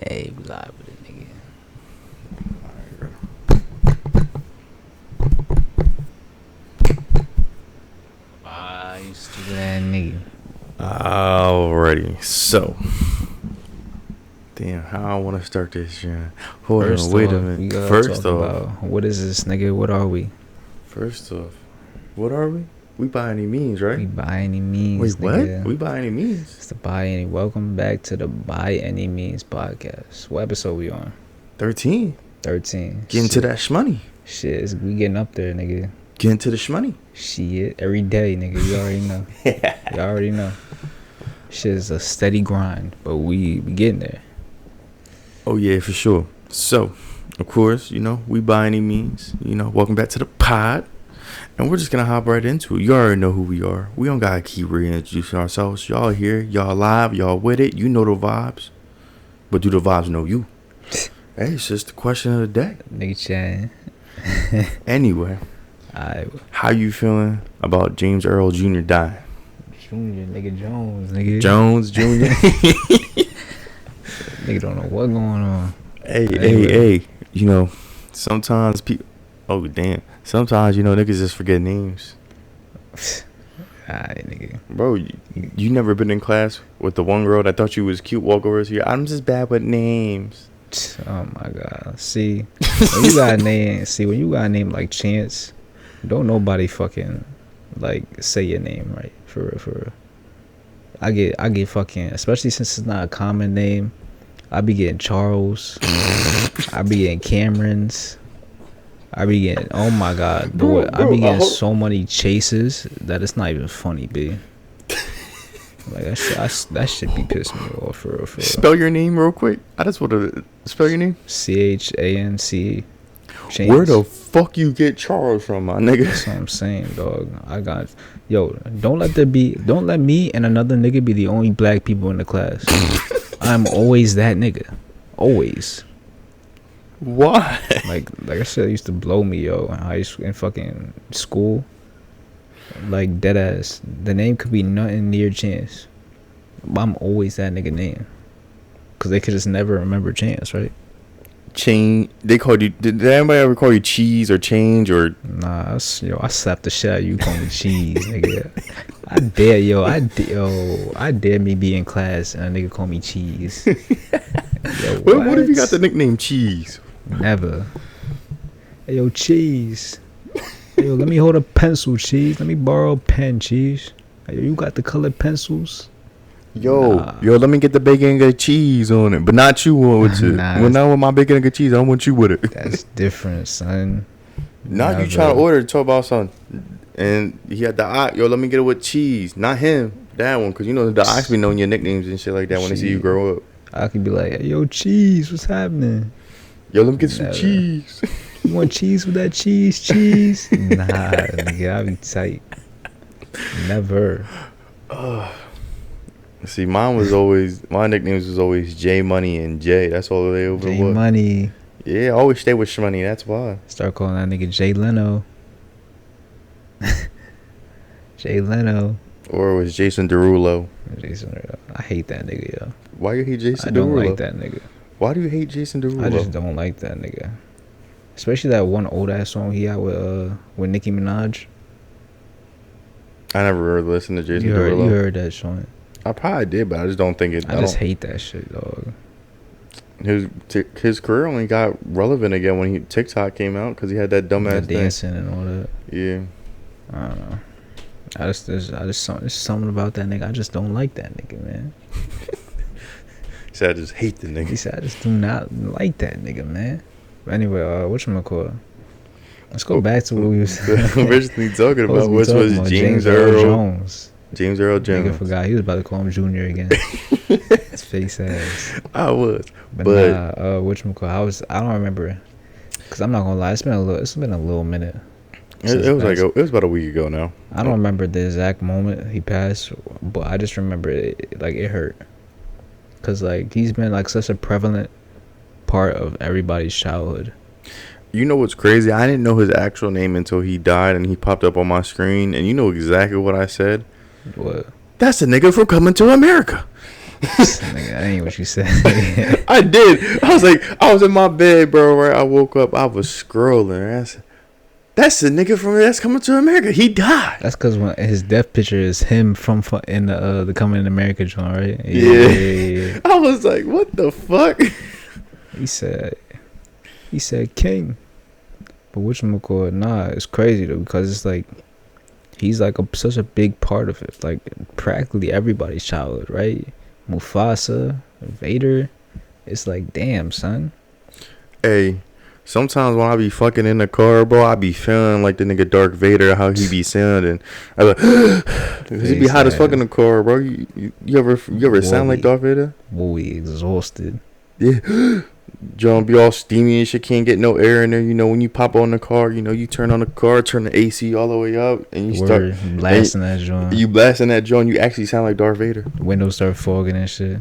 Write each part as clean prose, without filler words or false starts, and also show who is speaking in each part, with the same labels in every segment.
Speaker 1: Hey, we live with it, nigga. You stupid ass nigga.
Speaker 2: Alrighty, so damn, how I want to start this shit. Hold on, wait a minute.
Speaker 1: We gotta
Speaker 2: First
Speaker 1: talk
Speaker 2: off,
Speaker 1: about what is this, nigga? What are we?
Speaker 2: What are we? We by any means, right?
Speaker 1: We by any means.
Speaker 2: Wait, what?
Speaker 1: Nigga.
Speaker 2: We by any means?
Speaker 1: It's the by any. Welcome back to the By Any Means podcast. What episode we on?
Speaker 2: 13.
Speaker 1: 13.
Speaker 2: Getting to that shmoney.
Speaker 1: Shit, we getting up there, nigga.
Speaker 2: Getting to the shmoney.
Speaker 1: Shit, every day, nigga. You already know. You already know. Shit is a steady grind, but we getting there.
Speaker 2: Oh yeah, for sure. So, of course, we by any means. Welcome back to the pod. And we're just going to hop right into it. You already know who we are. We don't got to keep reintroducing ourselves. Y'all here. Y'all live. Y'all with it. You know the vibes. But do the vibes know you? Hey, it's just the question of the day.
Speaker 1: Nigga chatting.
Speaker 2: Anyway. How you feeling about James Earl Jr. dying?
Speaker 1: Junior, nigga Jones, nigga.
Speaker 2: Jones Jr.
Speaker 1: Nigga don't know what going on.
Speaker 2: Hey. Sometimes people... Oh, damn. Sometimes, niggas just forget names.
Speaker 1: Alright, nigga.
Speaker 2: Bro, you never been in class with the one girl that thought you was cute walk over to you? I'm just bad with names.
Speaker 1: Oh, my God. See, when you got a name like Chance, don't nobody fucking, say your name right. For real. I get fucking, especially since it's not a common name, I be getting Charles. I be getting Camerons. I be getting, oh my God, I be getting so many chases that it's not even funny, B. That shit be pissing me off for real.
Speaker 2: Spell your name real quick. I just want to spell your name.
Speaker 1: CHANC.
Speaker 2: Where the fuck you get Charles from, my nigga?
Speaker 1: That's what I'm saying, dog. Don't let me and another nigga be the only black people in the class. I'm always that nigga. Always.
Speaker 2: Why?
Speaker 1: Like that shit used to blow me, yo. In fucking school. Like dead ass. The name could be nothing near Chance. But I'm always that nigga name. Cause they could just never remember Chance, right?
Speaker 2: They called you. Did anybody ever call you Cheese or Change or?
Speaker 1: Nah, I slapped the shit out of you. Call me Cheese, nigga. I dare me be in class and a nigga call me Cheese. Yo,
Speaker 2: what if you got the nickname Cheese?
Speaker 1: Never. Hey, yo, Cheese. Hey, yo, let me hold a pencil, Cheese. Let me borrow a pen, Cheese. Hey, yo, you got the colored pencils?
Speaker 2: Yo, let me get the bacon and cheese on it, but not you with it. When I want my bacon and cheese, I want you with it.
Speaker 1: That's different, son.
Speaker 2: Not you trying to order talk about something, and he had the eye. Yo, let me get it with cheese, not him. That one, cause the eyes be knowing your nicknames and shit like that when they see you grow up.
Speaker 1: I could be like, hey, yo, Cheese, what's happening?
Speaker 2: Yo, let me get some cheese.
Speaker 1: You want cheese with that cheese? Nah, nigga, I be tight. Never.
Speaker 2: See, my nicknames was always J Money and J. That's all they over.
Speaker 1: J Money.
Speaker 2: Yeah, I always stay with Shmoney. That's why.
Speaker 1: Start calling that nigga Jay Leno. Jay Leno.
Speaker 2: Or it was Jason Derulo.
Speaker 1: I hate that nigga, yo.
Speaker 2: Why you hate Jason Derulo?
Speaker 1: I don't like that nigga.
Speaker 2: Why do you hate Jason Derulo?
Speaker 1: I just don't like that nigga. Especially that one old ass song he had with Nicki Minaj.
Speaker 2: I never heard listened to Jason Derulo.
Speaker 1: You heard that song?
Speaker 2: I probably did, but I just don't think it.
Speaker 1: I just hate that shit, dog.
Speaker 2: His career only got relevant again when TikTok came out because he had that dumbass
Speaker 1: dancing and all that.
Speaker 2: Yeah.
Speaker 1: I don't know. There's something about that nigga. I just don't like that nigga, man.
Speaker 2: He said I just hate the nigga.
Speaker 1: He said I just do not like that nigga, man. But anyway, whatchamacallit? Let's go back to what we was
Speaker 2: originally talking about, which was James Earl Jones. James Earl Jones.
Speaker 1: Nigga forgot he was about to call him Junior again. His face ass.
Speaker 2: I was,
Speaker 1: but nah, whatchamacallit? I don't remember, cause I'm not gonna lie. It's been a little minute.
Speaker 2: It was about a week ago now.
Speaker 1: I don't remember the exact moment he passed, but I just remember it hurt, cause he's been such a prevalent part of everybody's childhood.
Speaker 2: You know what's crazy? I didn't know his actual name until he died and he popped up on my screen, and you know exactly what I said.
Speaker 1: What?
Speaker 2: That's the nigga from Coming to America.
Speaker 1: Nigga, that ain't what you said.
Speaker 2: I did. I was like, I was in my bed, bro. Right, I woke up. I was scrolling. I said, that's the nigga from That's Coming to America. He died.
Speaker 1: That's because when his death picture is him from in the Coming to America joint, right?
Speaker 2: Yeah. I was like, what the fuck?
Speaker 1: He said, King. But whatchamacallit, nah, it's crazy though, because it's like he's like such a big part of it. Like practically everybody's childhood, right? Mufasa, Vader. It's like, damn, son.
Speaker 2: Hey, sometimes when I be fucking in the car, bro, I be feeling like the nigga Darth Vader, how he be sounding. I like, cause he be hot as fuck in the car, bro. You ever sound like Darth Vader?
Speaker 1: Boy, exhausted.
Speaker 2: Yeah. John be all steamy and shit, can't get no air in there. You know, when you pop on the car, you know, you turn on the car, turn the AC all the way up, and you start
Speaker 1: blasting that joint.
Speaker 2: You blasting that joint, you actually sound like Darth Vader.
Speaker 1: The windows start fogging and shit.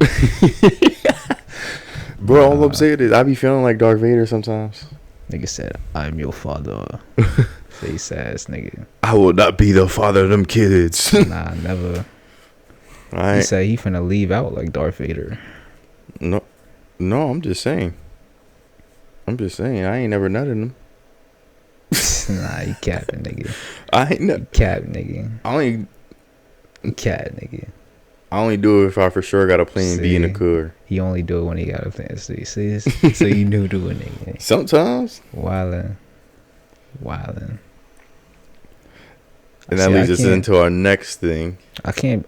Speaker 2: Bro, all I'm saying is I be feeling like Darth Vader sometimes.
Speaker 1: Nigga said, I'm your father. Face ass nigga.
Speaker 2: I will not be the father of them kids.
Speaker 1: Nah, never.
Speaker 2: Right.
Speaker 1: He said he finna leave out like Darth Vader.
Speaker 2: No, I'm just saying. I ain't never nutted him.
Speaker 1: Nah, you capping, nigga.
Speaker 2: I ain't
Speaker 1: You capping, nigga. You cat, nigga.
Speaker 2: I only do it if I for sure got a plan B in the car.
Speaker 1: He only do it when he got a plan C. See, so you knew doing it.
Speaker 2: Sometimes.
Speaker 1: Wildin'.
Speaker 2: And that leads us into our next thing.
Speaker 1: I can't.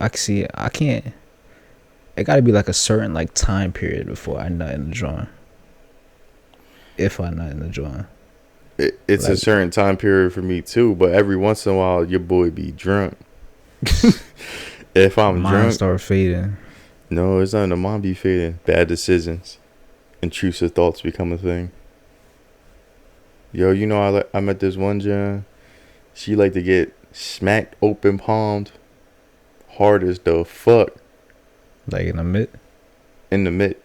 Speaker 1: It gotta be like a certain like time period before I nut in the joint. If I nut in the joint.
Speaker 2: It's like, a certain time period for me too, but every once in a while your boy be drunk. If I'm drunk,
Speaker 1: start fading.
Speaker 2: No, it's not. The mind be fading. Bad decisions, intrusive thoughts become a thing. Yo, you know I met this one John. She like to get smacked open palmed, hard as the fuck.
Speaker 1: Like in the mid.
Speaker 2: In the mid.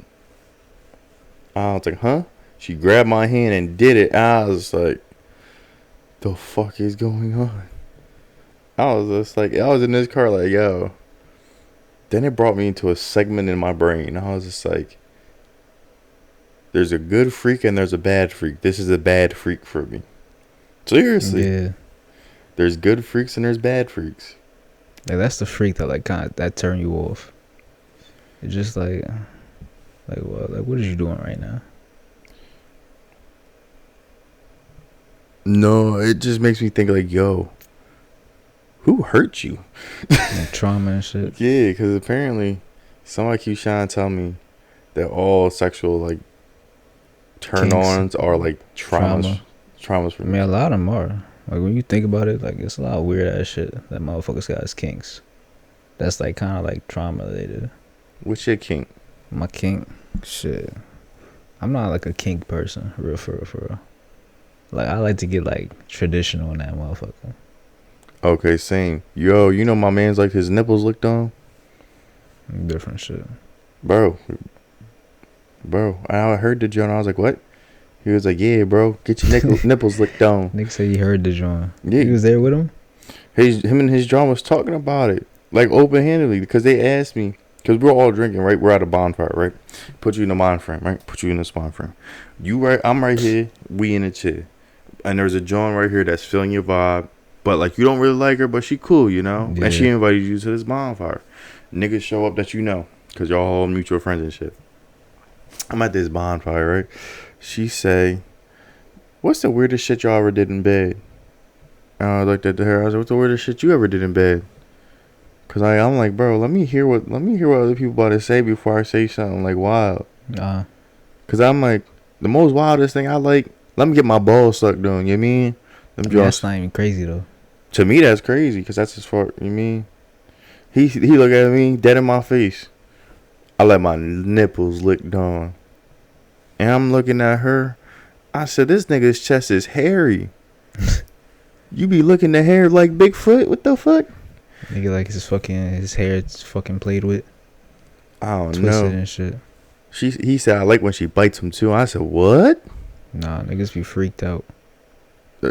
Speaker 2: I was like, huh? She grabbed my hand and did it. I was like, the fuck is going on? I was just like, I was in this car like, yo. Then it brought me into a segment in my brain. I was just like, there's a good freak and there's a bad freak. This is a bad freak for me. Seriously. Yeah. There's good freaks and there's bad freaks.
Speaker 1: Like that's the freak that like kind of that turn you off. It's just like what are you doing right now?
Speaker 2: No, it just makes me think like, yo, who hurt you?
Speaker 1: Like trauma and shit.
Speaker 2: Yeah, because apparently somebody keeps trying to tell me that all sexual like turn-ons are like traumas for me.
Speaker 1: I mean, a lot of them are. Like when you think about it, like it's a lot of weird ass shit that motherfuckers got as kinks. That's like kind of like trauma related.
Speaker 2: What's your kink?
Speaker 1: My kink, shit. I'm not like a kink person, for real. Like I like to get like traditional in that motherfucker.
Speaker 2: Okay, same. Yo, you know my man's like his nipples licked on.
Speaker 1: Different shit,
Speaker 2: bro. I heard the joint. I was like, what? He was like, yeah, bro, get your nipples licked on.
Speaker 1: Nigga said he heard the joint.
Speaker 2: Yeah,
Speaker 1: he was there with him.
Speaker 2: Him and his John was talking about it like open-handedly because they asked me. Because we're all drinking, right? We're at a bonfire, right? Put you in the mind frame, right? Put you in the spawn frame. You right, I'm right here. We in a chair. And there's a John right here that's feeling your vibe. But, like, you don't really like her, but she cool, you know? Yeah. And she invited you to this bonfire. Niggas show up that you know. Because y'all all mutual friends and shit. I'm at this bonfire, right? She say, what's the weirdest shit y'all ever did in bed? And I looked at her. I was like, what's the weirdest shit you ever did in bed? Cause I'm like, bro, let me hear what other people about to say before I say something like wild. Cause I'm like, the most wildest thing I like, let me get my balls sucked on. You mean?
Speaker 1: That's not even crazy though.
Speaker 2: To me, that's crazy. Cause that's as far. You mean? He look at me dead in my face. I let my nipples licked on, and I'm looking at her. I said, this nigga's chest is hairy. You be looking at hair like Bigfoot? What the fuck?
Speaker 1: Nigga like his hair is fucking played with.
Speaker 2: I don't
Speaker 1: twisted
Speaker 2: know.
Speaker 1: And shit.
Speaker 2: He said I like when she bites him too. I said what?
Speaker 1: Nah, niggas be freaked out.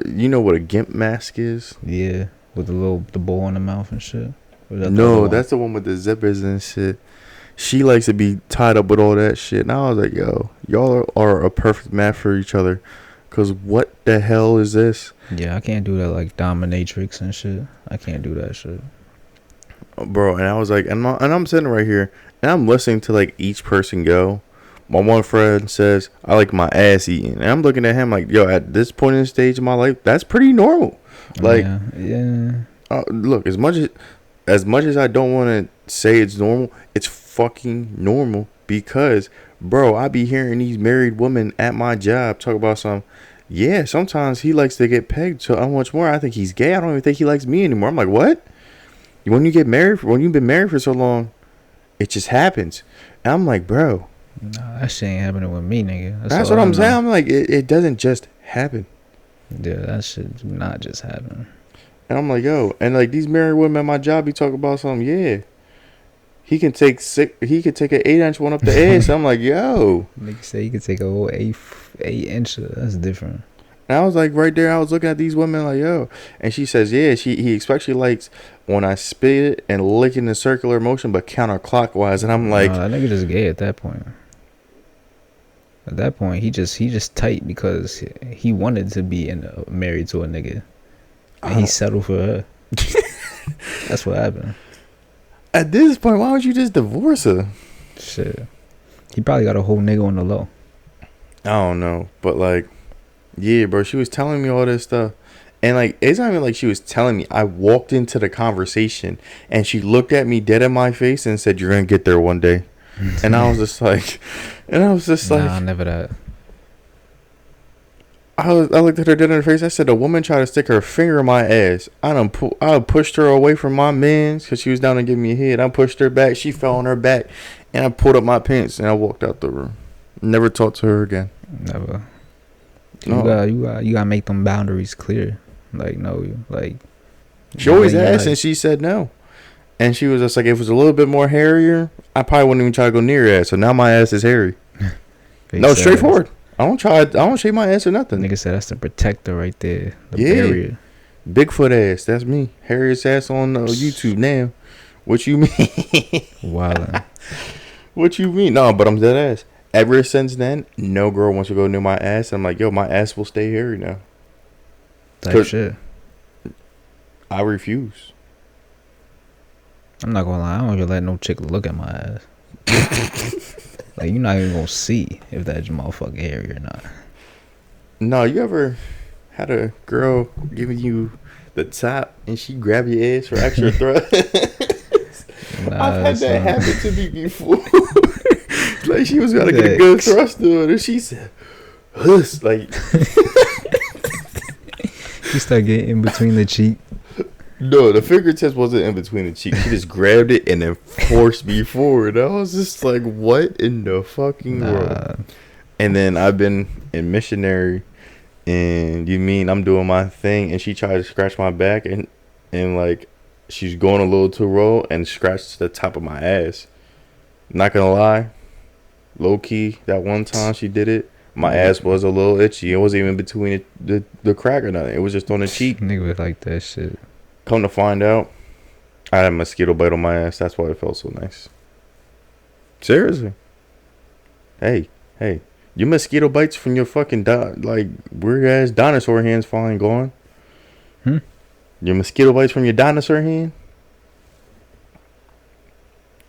Speaker 2: You know what a gimp mask is?
Speaker 1: Yeah, with the ball in the mouth and shit.
Speaker 2: No, that's the one with the zippers and shit. She likes to be tied up with all that shit. And I was like, yo, y'all are a perfect match for each other. Cause what the hell is this?
Speaker 1: Yeah, I can't do that like dominatrix and shit. I can't do that shit.
Speaker 2: Bro, and I was like, and I'm sitting right here, and I'm listening to like each person go. My one friend says, I like my ass eaten. And I'm looking at him like, yo, at this point in the stage of my life, that's pretty normal. Like,
Speaker 1: yeah.
Speaker 2: Look, as much as I don't want to say it's normal, it's fucking normal. Because, bro, I be hearing these married women at my job talk about yeah, sometimes he likes to get pegged so much more. I think he's gay. I don't even think he likes me anymore. I'm like, what? When you've been married for so long, it just happens. And I'm like, bro,
Speaker 1: nah, that shit ain't happening with me, nigga.
Speaker 2: That's what I'm saying. I'm like, it doesn't just happen.
Speaker 1: Yeah, that shit do not just happen.
Speaker 2: And I'm like, yo, and like these married women at my job be talking about something. Yeah, he can take an 8-inch one up the ass. I'm like, yo,
Speaker 1: nigga say he could take a whole 8-inch. That's different.
Speaker 2: And I was like, right there, I was looking at these women like, yo. And she says, yeah, he especially likes when I spit it and lick in a circular motion, but counterclockwise. And I'm like,
Speaker 1: that nigga just gay at that point. At that point, he just tight because he wanted to be married to a nigga, and he settled for her. That's what happened.
Speaker 2: At this point, why don't you just divorce her?
Speaker 1: Shit, he probably got a whole nigga on the low.
Speaker 2: I don't know, but like, yeah, bro, she was telling me all this stuff. And, like, it's not even like she was telling me. I walked into the conversation, and she looked at me dead in my face and said, you're going to get there one day. And I was just like... Nah,
Speaker 1: never that.
Speaker 2: I looked at her dead in her face. I said, a woman tried to stick her finger in my ass. I pushed her away from my mans because she was down to give me a head. I pushed her back. She fell on her back. And I pulled up my pants, and I walked out the room. Never talked to her again.
Speaker 1: Never. You gotta make them boundaries clear. Like, no, like
Speaker 2: she always asked, and she said no. And she was just like, if it was a little bit more hairier, I probably wouldn't even try to go near your ass. So now my ass is hairy. No, straightforward. I don't shave my ass or nothing.
Speaker 1: Nigga said that's the protector right there. The barrier.
Speaker 2: Bigfoot ass. That's me. Hairiest ass on YouTube now. What you mean?
Speaker 1: Wildin'.
Speaker 2: What you mean? No, but I'm dead ass. Ever since then, no girl wants to go near my ass. I'm like, yo, my ass will stay hairy now.
Speaker 1: Type shit.
Speaker 2: I refuse.
Speaker 1: I'm not gonna lie, I don't even let no chick look at my ass. Like, you're not even gonna see if that motherfucker hairy or not.
Speaker 2: No, you ever had a girl giving you the top and she grab your ass for extra thrust? I've had that happen to me before. Like, she was gonna get a good thrust to it, and she said, "Huss," like.
Speaker 1: You start getting in between the cheek.
Speaker 2: No, the fingertips wasn't in between the cheeks. She just grabbed it and then forced me forward. I was just like, what in the fucking world? And then I've been in missionary, and you mean I'm doing my thing, and she tried to scratch my back, and like, she's going a little too low and scratched the top of my ass. Not gonna lie, low key, that one time she did it, my ass was a little itchy. It wasn't even between the crack or nothing. It was just on the cheek.
Speaker 1: Nigga like that shit.
Speaker 2: Come to find out, I had a mosquito bite on my ass. That's why it felt so nice. Seriously. Hey, your mosquito bites from your fucking weird ass dinosaur hands finally gone. Your mosquito bites from your dinosaur hand,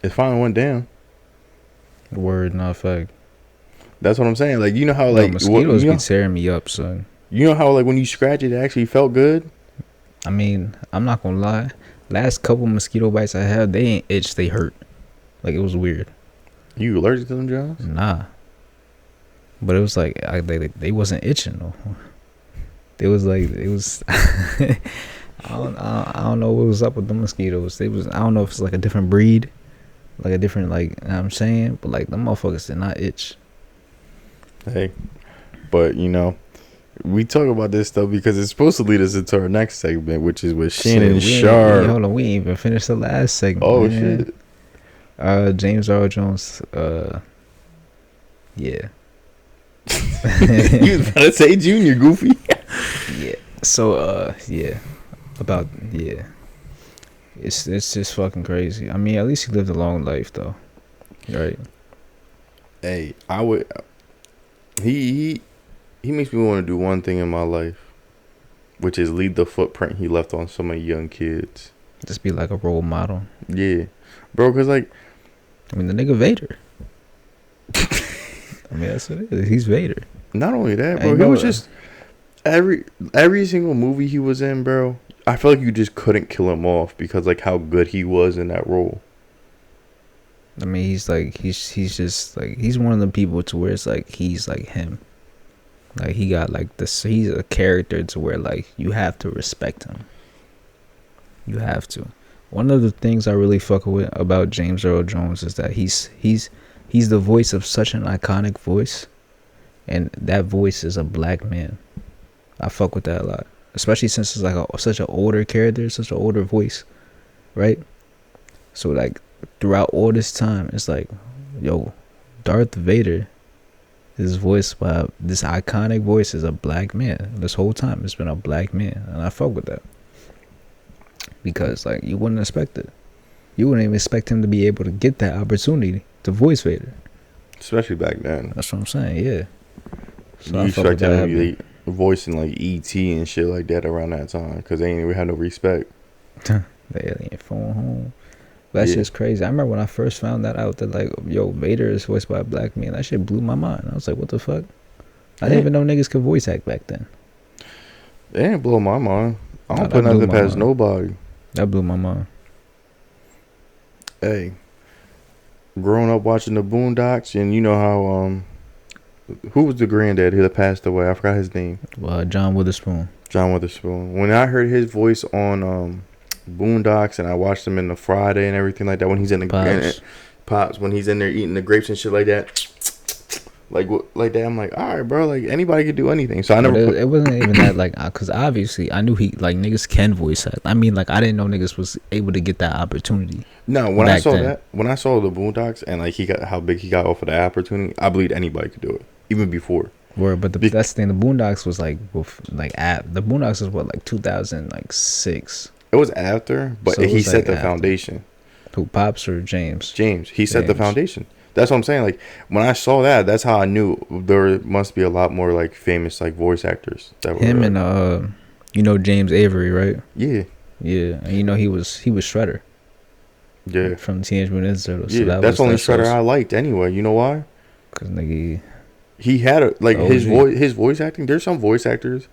Speaker 2: it finally went down.
Speaker 1: Word, not fact.
Speaker 2: That's what I'm saying. Like, you know how like
Speaker 1: mosquitoes be tearing me up, son.
Speaker 2: You know how like when you scratch it, it actually felt good.
Speaker 1: I mean, I'm not gonna lie. Last couple mosquito bites I had, they ain't itch, they hurt. Like, it was weird. You
Speaker 2: allergic to them, Johns?
Speaker 1: Nah. But it was like they wasn't itching though. It was like it was. I don't know what was up with the mosquitoes. I don't know if it's like a different breed, like a different you know what I'm saying, but like them motherfuckers did not itch.
Speaker 2: Hey, but you know, we talk about this stuff because it's supposed to lead us into our next segment, which is with Shannon Sharp.
Speaker 1: Hold on, we ain't even finished the last segment.
Speaker 2: Oh man.
Speaker 1: Shit. James Earl Jones. Yeah.
Speaker 2: You was about to say Junior, goofy.
Speaker 1: Yeah. So yeah. It's just fucking crazy. I mean, at least he lived a long life though. Right.
Speaker 2: Hey, I would. He makes me want to do one thing in my life, which is leave the footprint he left on so many young kids.
Speaker 1: Just be like a role model.
Speaker 2: Yeah, bro. Cause like,
Speaker 1: I mean, the nigga Vader. I mean, that's what it is. He's Vader.
Speaker 2: not only that, bro.
Speaker 1: Ain't
Speaker 2: He
Speaker 1: no-
Speaker 2: was just every single movie he was in, bro. I feel like you just couldn't kill him off because like how good he was in that role.
Speaker 1: I mean, he's just like he's one of the people to where it's like he's like him. Like he got like this. He's a character to where like you have to respect him. You have to. One of the things I really fuck with about James Earl Jones is that he's the voice of such an iconic voice, and that voice is a black man. I fuck with that a lot, especially since it's like such an older character, such an older voice, right? So like throughout all this time, it's like, yo, Darth Vader is voiced by this iconic voice is a black man. This whole time it's been a black man, and I fuck with that because like you wouldn't expect it. You wouldn't even expect him to be able to get that opportunity to voice Vader.
Speaker 2: Especially back then.
Speaker 1: That's what I'm saying. Yeah. So
Speaker 2: You
Speaker 1: I fuck with
Speaker 2: expect them
Speaker 1: that.
Speaker 2: to be voicing like E.T. and shit like that around that time because they ain't even have no respect.
Speaker 1: The alien phone home. That
Speaker 2: Yeah.
Speaker 1: shit's crazy. I remember when I first found that out that like, yo, Vader is voiced by a black man. That shit blew my mind. I was like, what the fuck? I didn't even know niggas could voice act back then.
Speaker 2: They ain't blow my mind. I
Speaker 1: Nah,
Speaker 2: don't put
Speaker 1: that blew
Speaker 2: nothing
Speaker 1: my
Speaker 2: past
Speaker 1: mind.
Speaker 2: nobody.
Speaker 1: That blew my mind.
Speaker 2: Hey, growing up watching the Boondocks, and you know how who was the granddad who passed away? I forgot his name.
Speaker 1: John Witherspoon.
Speaker 2: John Witherspoon. When I heard his voice on Boondocks, and I watched him in the Friday and everything like that, when he's in the Pops, when he's in there eating the grapes and shit like that, like that, I'm like, all right, bro, like anybody could do anything. So I never.
Speaker 1: It wasn't even that like, cause obviously I knew he like niggas can voice act. I mean, like I didn't know niggas was able to get that opportunity.
Speaker 2: No, when I
Speaker 1: back
Speaker 2: saw
Speaker 1: then.
Speaker 2: that, when I saw the Boondocks and like he got how big he got off of the opportunity, I believe anybody could do it, even before.
Speaker 1: But that's the thing. The Boondocks was like, the Boondocks is what like 2006.
Speaker 2: It was after, but
Speaker 1: So it
Speaker 2: he
Speaker 1: was,
Speaker 2: set
Speaker 1: like,
Speaker 2: the
Speaker 1: after.
Speaker 2: foundation.
Speaker 1: Who, Pops or James?
Speaker 2: James, he set the
Speaker 1: James.
Speaker 2: foundation. That's what I'm saying. Like when I saw that, that's how I knew there must be a lot more like famous like voice actors. That
Speaker 1: Him
Speaker 2: were,
Speaker 1: and you know James Avery, right?
Speaker 2: yeah,
Speaker 1: Yeah, and you know he was Shredder.
Speaker 2: yeah,
Speaker 1: From Teenage Mutant Ninja Turtles.
Speaker 2: yeah.
Speaker 1: So
Speaker 2: That's only Shredder I liked anyway. You know why?
Speaker 1: Cause nigga,
Speaker 2: He had his
Speaker 1: OG.
Speaker 2: his voice acting. There's some voice actors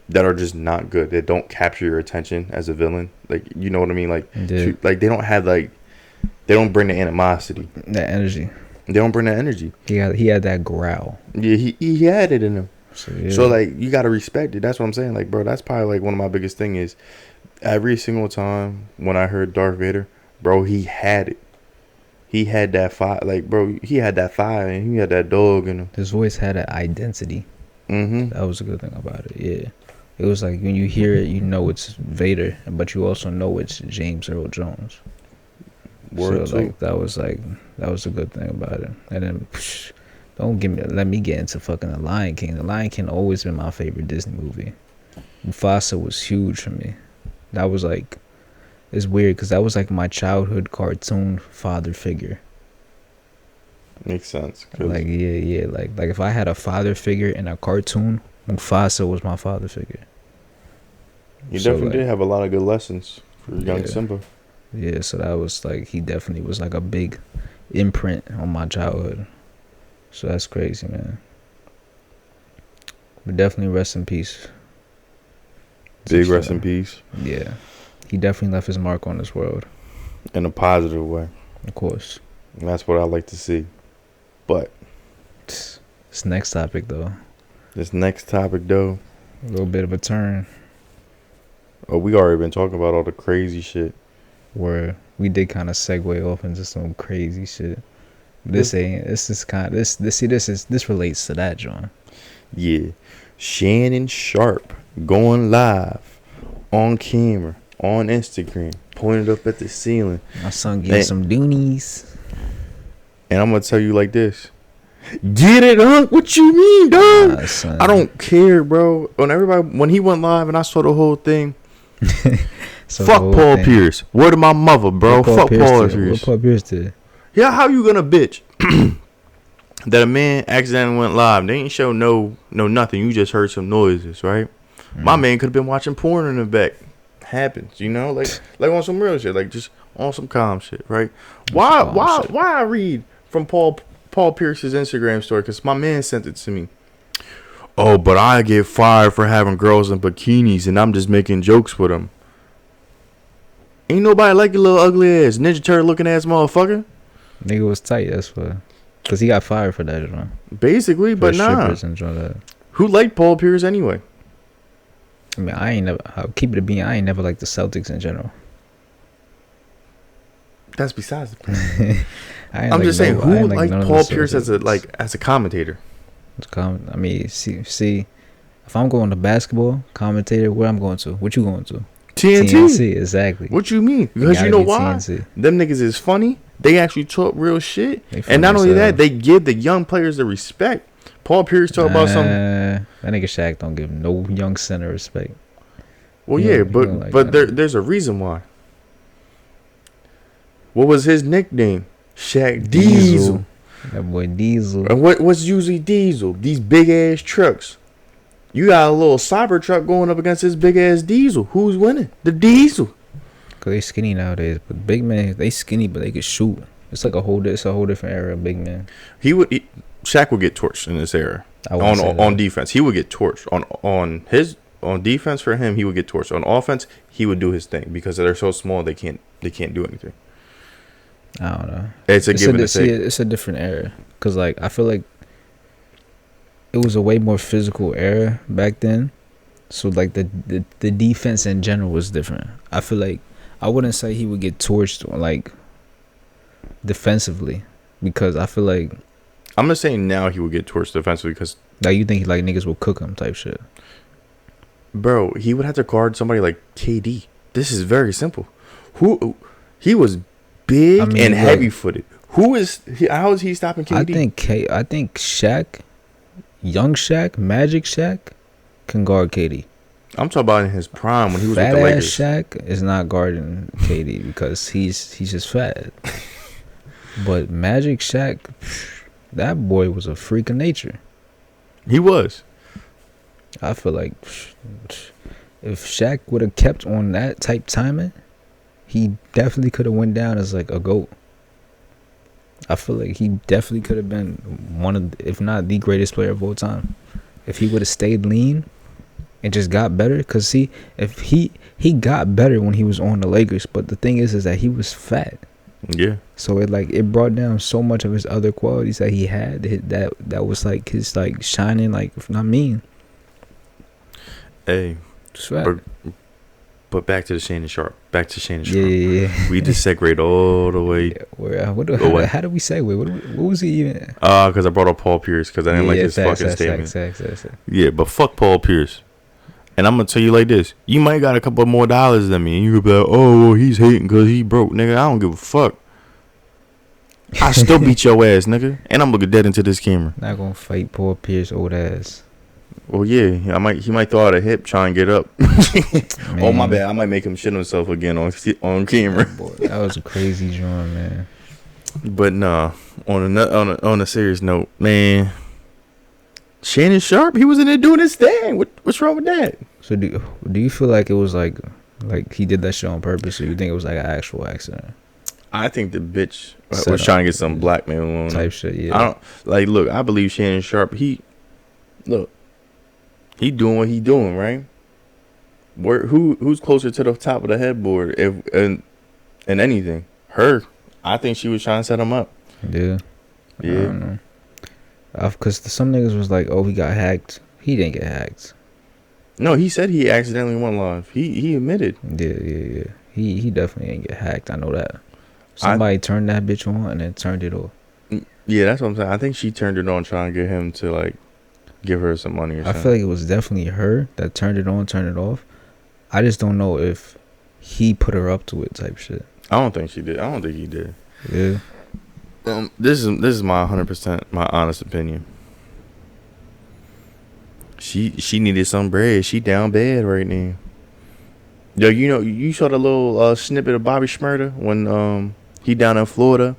Speaker 2: that are just not good. That don't capture your attention as a villain. Like you know what I mean? Like
Speaker 1: Yeah.
Speaker 2: like they don't have like they don't bring the animosity.
Speaker 1: that energy.
Speaker 2: They don't bring that energy.
Speaker 1: He had that growl.
Speaker 2: Yeah, he had it in him.
Speaker 1: So, yeah.
Speaker 2: So like you gotta respect it. That's what I'm saying. Like bro, that's probably like one of my biggest thing is every single time when I heard Darth Vader, bro, he had it. He had that fire. Like bro, he had that fire and he had that dog in him.
Speaker 1: His voice had an identity.
Speaker 2: Mm-hmm.
Speaker 1: That was a good thing about it. Yeah, it was like when you hear it, you know it's Vader, but you also know it's James Earl Jones.
Speaker 2: Word
Speaker 1: So
Speaker 2: too.
Speaker 1: like that was a good thing about it. And then let me get into fucking The Lion King. The Lion King always been my favorite Disney movie. Mufasa was huge for me. That was like, it's weird because that was like my childhood cartoon father figure.
Speaker 2: Makes sense. 'Cause
Speaker 1: Like yeah, like if I had a father figure in a cartoon, Mufasa was my father figure.
Speaker 2: you
Speaker 1: so,
Speaker 2: definitely
Speaker 1: like-
Speaker 2: did have a lot of good lessons for young
Speaker 1: Yeah.
Speaker 2: Simba.
Speaker 1: Yeah, so that was like he definitely was like a big imprint on my childhood. So that's crazy, man. But definitely rest in peace.
Speaker 2: Big rest in peace.
Speaker 1: Yeah. He definitely left his mark on this world,
Speaker 2: In a positive way.
Speaker 1: of course.
Speaker 2: And that's what I like to see. But
Speaker 1: This next topic though,
Speaker 2: this next topic though,
Speaker 1: a little bit of a turn
Speaker 2: we already been talking about all the crazy shit.
Speaker 1: where we did kind of segue off into some crazy shit. This relates to that, John.
Speaker 2: Yeah. Shannon Sharp going live on camera, on Instagram, pointed up at the ceiling.
Speaker 1: My son getting some doonies.
Speaker 2: And I'm going to tell you like this. Get it up. What you mean, dog?
Speaker 1: Nah, son.
Speaker 2: I don't care, bro. When he went live and I saw the whole thing,
Speaker 1: So
Speaker 2: fuck
Speaker 1: the whole
Speaker 2: Paul
Speaker 1: thing-
Speaker 2: Pierce. Word of my mother, bro.
Speaker 1: What
Speaker 2: Fuck Paul
Speaker 1: What
Speaker 2: Pierce.
Speaker 1: Paul Pierce did?
Speaker 2: Yeah, how you gonna bitch that a man accidentally went live? They ain't show no nothing. You just heard some noises, right? My man could have been watching porn in the back. Happens, you know, like on some real shit, like just on some calm shit, right? Why I read from Paul Pierce's Instagram story? Because my man sent it to me. Oh, but I get fired for having girls in bikinis, and I'm just making jokes with them. Ain't nobody like your little ugly ass Ninja Turtle looking ass motherfucker.
Speaker 1: Nigga was tight. That's what. Cause he got fired for that, you know.
Speaker 2: Basically, but nah. Who liked Paul Pierce anyway?
Speaker 1: I mean, I'll keep it a being. I ain't never liked the Celtics in general.
Speaker 2: That's besides the point. I'm just saying, who liked Paul Pierce as a commentator?
Speaker 1: I mean, see, if I'm going to basketball commentator, where I'm going to? What you going to? TNT, exactly.
Speaker 2: What you mean? Because you know why? TNT. Them niggas is funny. They actually talk real shit, and not only that, they give the young players the respect. Paul Pierce talk about something.
Speaker 1: That nigga Shaq don't give no young center respect.
Speaker 2: Well, but there's a reason why. What was his nickname? Shaq Diesel.
Speaker 1: That boy Diesel.
Speaker 2: And what's usually Diesel? These big ass trucks. You got a little cyber truck going up against this big ass Diesel. Who's winning? The Diesel.
Speaker 1: Cause they skinny nowadays, but big men they skinny, but they can shoot. It's a whole different era of big men.
Speaker 2: Shaq would get torched in this era on defense. He would get torched on defense. For him, he would get torched. On offense, he would do his thing because they're so small they can't do anything.
Speaker 1: I don't know.
Speaker 2: It's a give and a take.
Speaker 1: It's a different era because like I feel like it was a way more physical era back then. So like the defense in general was different. I feel like I wouldn't say he would get torched like defensively because I feel like
Speaker 2: I'm not saying now he would get torched defensively because
Speaker 1: like you think like niggas will cook him type shit.
Speaker 2: Bro, he would have to guard somebody like KD. This is very simple. He was big and heavy footed. How is he stopping KD?
Speaker 1: I think Shaq, young Shaq, Magic Shaq, can guard KD.
Speaker 2: I'm talking about in his prime when he was with the Lakers.
Speaker 1: Shaq is not guarding KD because he's just fat. But Magic Shaq, that boy was a freak of nature.
Speaker 2: He was.
Speaker 1: I feel like if Shaq would have kept on that type timing, he definitely could have went down as like a GOAT. I feel like he definitely could have been one of, if not the greatest player of all time, if he would have stayed lean and just got better. Cause see, if he got better when he was on the Lakers, but the thing is that he was fat.
Speaker 2: Yeah.
Speaker 1: So it brought down so much of his other qualities that he had that was like his like shining like if not mean.
Speaker 2: Hey, but back to Shannon Sharpe.
Speaker 1: Yeah.
Speaker 2: We just segued all the way.
Speaker 1: Yeah, how did we segue? What was he even?
Speaker 2: Because I brought up Paul Pierce because I didn't like his fucking statement. Yeah, but fuck Paul Pierce. And I'm gonna tell you like this: you might got a couple more dollars than me, and you could be like, "Oh, well, he's hating because he broke, nigga." I don't give a fuck. I still beat your ass, nigga, and I'm looking dead into this camera.
Speaker 1: Not gonna fight Paul Pierce old ass.
Speaker 2: Well, yeah, he might throw out a hip, try and get up. Oh my bad, I might make him shit himself again on camera.
Speaker 1: Boy, that was a crazy joint, man.
Speaker 2: But nah, on a serious note, man. Shannon Sharpe, he was in there doing his thing. What's wrong with that?
Speaker 1: So do you feel like it was like he did that shit on purpose, or you think it was like an actual accident?
Speaker 2: I think the bitch was trying to get some blackmail on
Speaker 1: type shit. Yeah.
Speaker 2: I don't like. Look, I believe Shannon Sharpe. He doing what he doing, right? Who's closer to the top of the headboard and anything? Her. I think she was trying to set him up.
Speaker 1: Yeah. I don't know. Because some niggas was like, oh, he got hacked. He didn't get hacked.
Speaker 2: No, he said he accidentally went live. He admitted.
Speaker 1: Yeah. He definitely didn't get hacked. I know that. Somebody turned that bitch on and then turned it off.
Speaker 2: Yeah, that's what I'm saying. I think she turned it on trying to get him to like give her some money or something.
Speaker 1: I feel like it was definitely her that turned it on, turned it off. I just don't know if he put her up to it type shit.
Speaker 2: I don't think she did. I don't think he did.
Speaker 1: Yeah.
Speaker 2: This is my 100% my honest opinion. She needed some bread. She down bad right now. Yo, you saw the little snippet of Bobby Shmurda when he down in Florida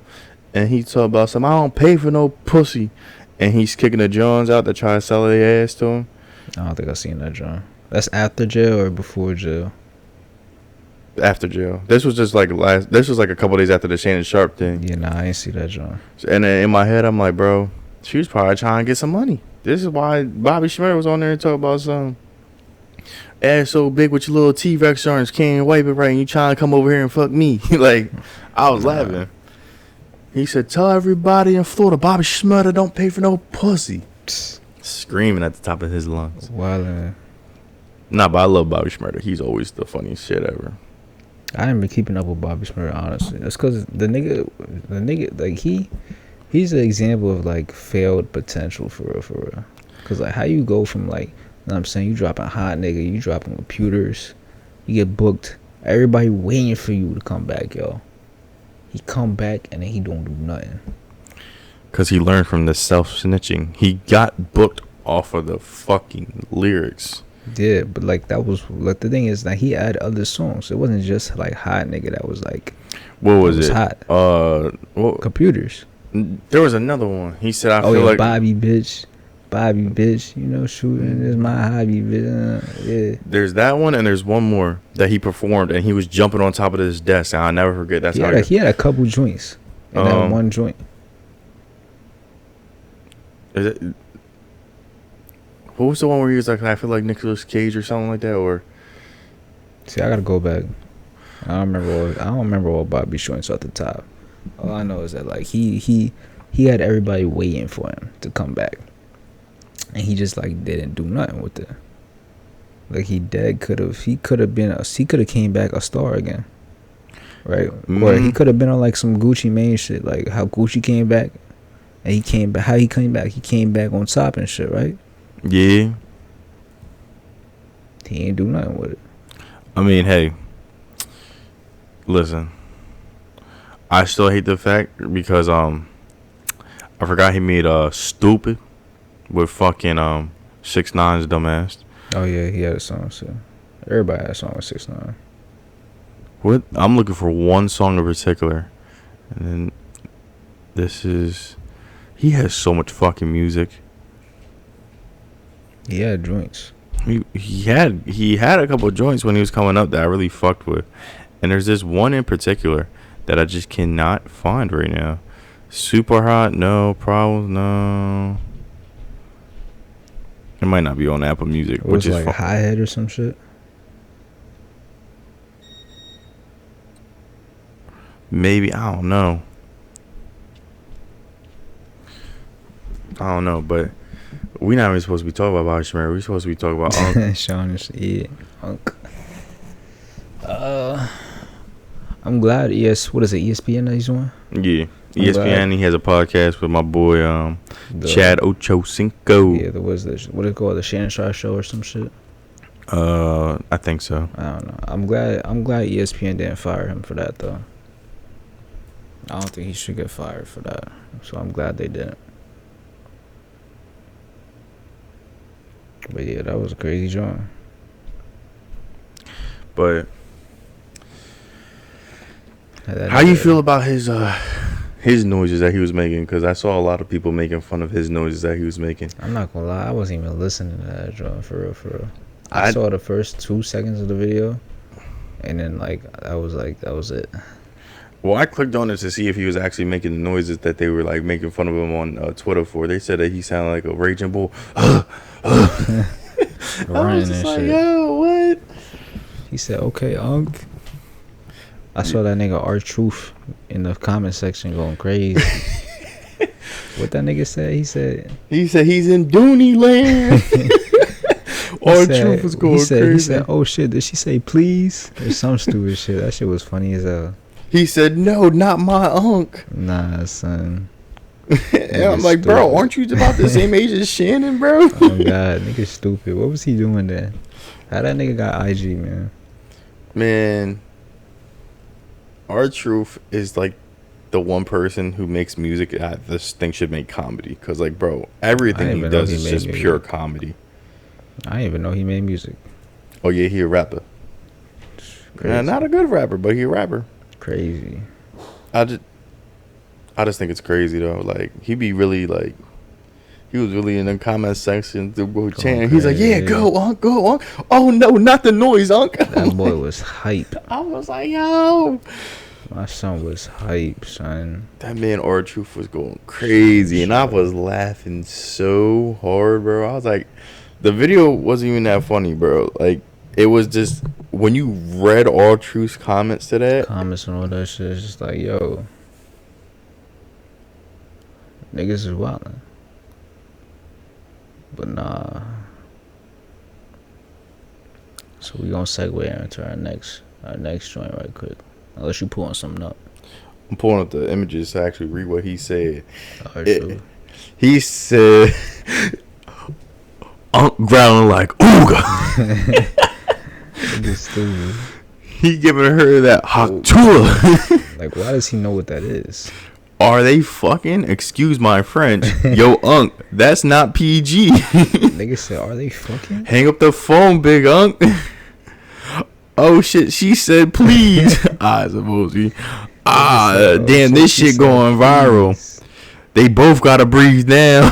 Speaker 2: and he talk about some. I don't pay for no pussy, and he's kicking the Jones out to try to sell their ass to him.
Speaker 1: I don't think I've seen that, John. That's after jail or before jail?
Speaker 2: After jail. This was just like This was like a couple days after the Shannon Sharp thing.
Speaker 1: Yeah, nah, I ain't see that, John.
Speaker 2: And then in my head, I'm like, bro, she was probably trying to get some money. This is why Bobby Shmurda was on there and talk about some ass so big with your little T-Rex arms, can't wipe it right, and you trying to come over here and fuck me. Like, I was laughing. He said, tell everybody in Florida, Bobby Shmurda don't pay for no pussy. Screaming at the top of his lungs.
Speaker 1: Wildin'.
Speaker 2: Nah, but I love Bobby Shmurda. He's always the funniest shit ever.
Speaker 1: I ain't been keeping up with Bobby Shmurda, honestly. That's because the nigga, like, he's an example of, like, failed potential for real. Because, like, how you go from, like, you know what I'm saying, you dropping hot nigga, you dropping computers, you get booked, everybody waiting for you to come back, yo. He come back, and then he don't do nothing.
Speaker 2: Because he learned from the self-snitching. He got booked off of the fucking lyrics.
Speaker 1: Yeah, but, like, that was, like, the thing is that he had other songs. It wasn't just, like, hot nigga that was, like,
Speaker 2: what was it?
Speaker 1: Hot. Computers.
Speaker 2: There was another one. He said, I feel
Speaker 1: yeah,
Speaker 2: like...
Speaker 1: Bobby, bitch, you know, shooting is my hobby, bitch. Yeah.
Speaker 2: There's that one, and there's one more that he performed, and he was jumping on top of his desk, and I'll never forget. That's how
Speaker 1: he had a couple joints in that one joint.
Speaker 2: Is it... What was the one where he was like, I feel like Nicolas Cage or something like that? Or
Speaker 1: see, I gotta go back. I don't remember all Bobby joints at the top. All I know is that, like, he had everybody waiting for him to come back, and he just, like, didn't do nothing with it. Like, he could have came back a star again, right? Mm-hmm. Or he could have been on, like, some Gucci Mane shit, like how Gucci came back, and he came back. How he came back? He came back on top and shit, right?
Speaker 2: Yeah.
Speaker 1: He ain't do nothing with it.
Speaker 2: I mean, hey, listen, I still hate the fact because I forgot he made Stupid with fucking 6ix9ine's dumbass.
Speaker 1: Oh yeah, he had a song, so everybody had a song with 6ix9ine.
Speaker 2: What? I'm looking for one song in particular, and then he has so much fucking music.
Speaker 1: He had joints.
Speaker 2: He had a couple of joints when he was coming up that I really fucked with, and there's this one in particular that I just cannot find right now. Super Hot, no. Problems, no. It might not be on Apple Music.
Speaker 1: It was like Hi-Hat or some shit.
Speaker 2: Maybe, I don't know, but we're not even supposed to be talking about Bobby Shmurda. We're supposed to be talking about Unk.
Speaker 1: Sean is Unk. I'm glad what is it, ESPN that he's on?
Speaker 2: Yeah, ESPN. He has a podcast with my boy Chad Ochocinco.
Speaker 1: Yeah, what is it called, the Shannon Sharp Show or some shit?
Speaker 2: I think so.
Speaker 1: I don't know. I'm glad ESPN didn't fire him for that though. I don't think he should get fired for that. So I'm glad they didn't. But yeah, that was a crazy joint.
Speaker 2: But how you feel about his noises that he was making? Because I saw a lot of people making fun of his noises that he was making.
Speaker 1: I'm not gonna lie, I wasn't even listening to that joint for real. I saw the first 2 seconds of the video, and then that was it.
Speaker 2: Well, I clicked on it to see if he was actually making the noises that they were like making fun of him on Twitter for. They said that he sounded like a raging bull. I was just like, yo, what?
Speaker 1: He said, okay, Unk. I saw that nigga R-Truth in the comment section going crazy. What that nigga said? He said
Speaker 2: he's in Dooney Land. R-Truth was going crazy.
Speaker 1: He said, oh shit, did she say please? Or some stupid shit. That shit was funny as hell.
Speaker 2: He said, no, not my Unk.
Speaker 1: Nah, son.
Speaker 2: And I'm like, stupid. Bro, aren't you about the same age as Shannon, bro?
Speaker 1: Oh god, nigga stupid. What was he doing there? How that nigga got IG, man?
Speaker 2: Man, R-Truth is like the one person who makes music that this thing should make comedy. Cause like, bro, everything he does is just pure comedy.
Speaker 1: I didn't even know he made music.
Speaker 2: Oh yeah, he a rapper. Nah, not a good rapper, but he a rapper.
Speaker 1: Crazy.
Speaker 2: I just think it's crazy though. Like he be really like. He was really in the comment section chanting. He's like, "Yeah, go, Unc, go, Unc." Oh no, not the noise, Unc.
Speaker 1: That boy was hype.
Speaker 2: I was like, "Yo."
Speaker 1: My son was hype, son.
Speaker 2: That man R-Truth was going crazy, and I was laughing so hard, bro. I was like, the video wasn't even that funny, bro. Like, it was just when you read R-Truth's comments to that,
Speaker 1: Comments and all that shit, it's just like, yo, niggas is wildin'. But nah. So we gonna segue into our next joint right quick. Unless you pulling something up.
Speaker 2: I'm pulling up the images to actually read what he said.
Speaker 1: Sure.
Speaker 2: He said, "Unc growling like ooga."
Speaker 1: Stupid.
Speaker 2: He giving her that Haktua.
Speaker 1: Like, why does he know what that is?
Speaker 2: Are they fucking? Excuse my French. Yo, Unc, that's not PG.
Speaker 1: Nigga said, are they fucking?
Speaker 2: Hang up the phone, big Unc. Oh shit, she said please. I suppose he. Damn, this shit going viral. They both gotta breathe now.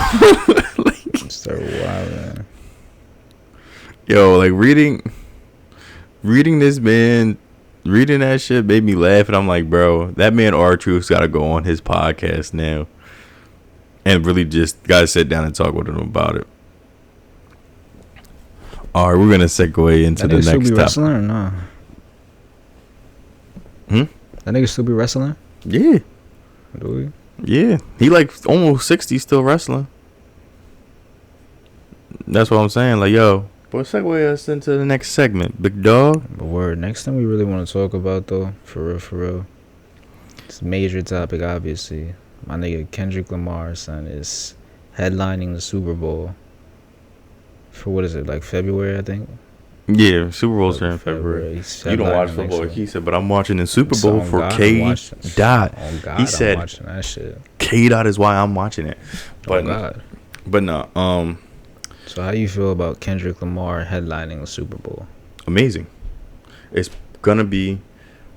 Speaker 1: Start wilding.
Speaker 2: Yo, like reading this man, reading that shit made me laugh, and I'm like, bro, that man R-Truth's gotta go on his podcast now, and really just gotta sit down and talk with him about it. All right, we're gonna segue into the next topic.
Speaker 1: Wrestling or nah? That nigga still be wrestling?
Speaker 2: Yeah.
Speaker 1: Do we?
Speaker 2: Yeah. He like almost 60 still wrestling. That's what I'm saying. Like, yo, but segue us into the next segment, big dog.
Speaker 1: But word, next thing we really want to talk about though, for real. It's a major topic, obviously. My nigga Kendrick Lamar, son, is headlining the Super Bowl. For what is it, like February, I think?
Speaker 2: Yeah, Super Bowl's here in February. You don't watch football. He said, but I'm watching the Super Bowl for K. Dot.
Speaker 1: Oh God,
Speaker 2: he said,
Speaker 1: I'm watching that shit.
Speaker 2: K. Dot is why I'm watching it. But,
Speaker 1: God.
Speaker 2: But no.
Speaker 1: So how you feel about Kendrick Lamar headlining the Super Bowl?
Speaker 2: Amazing. It's gonna be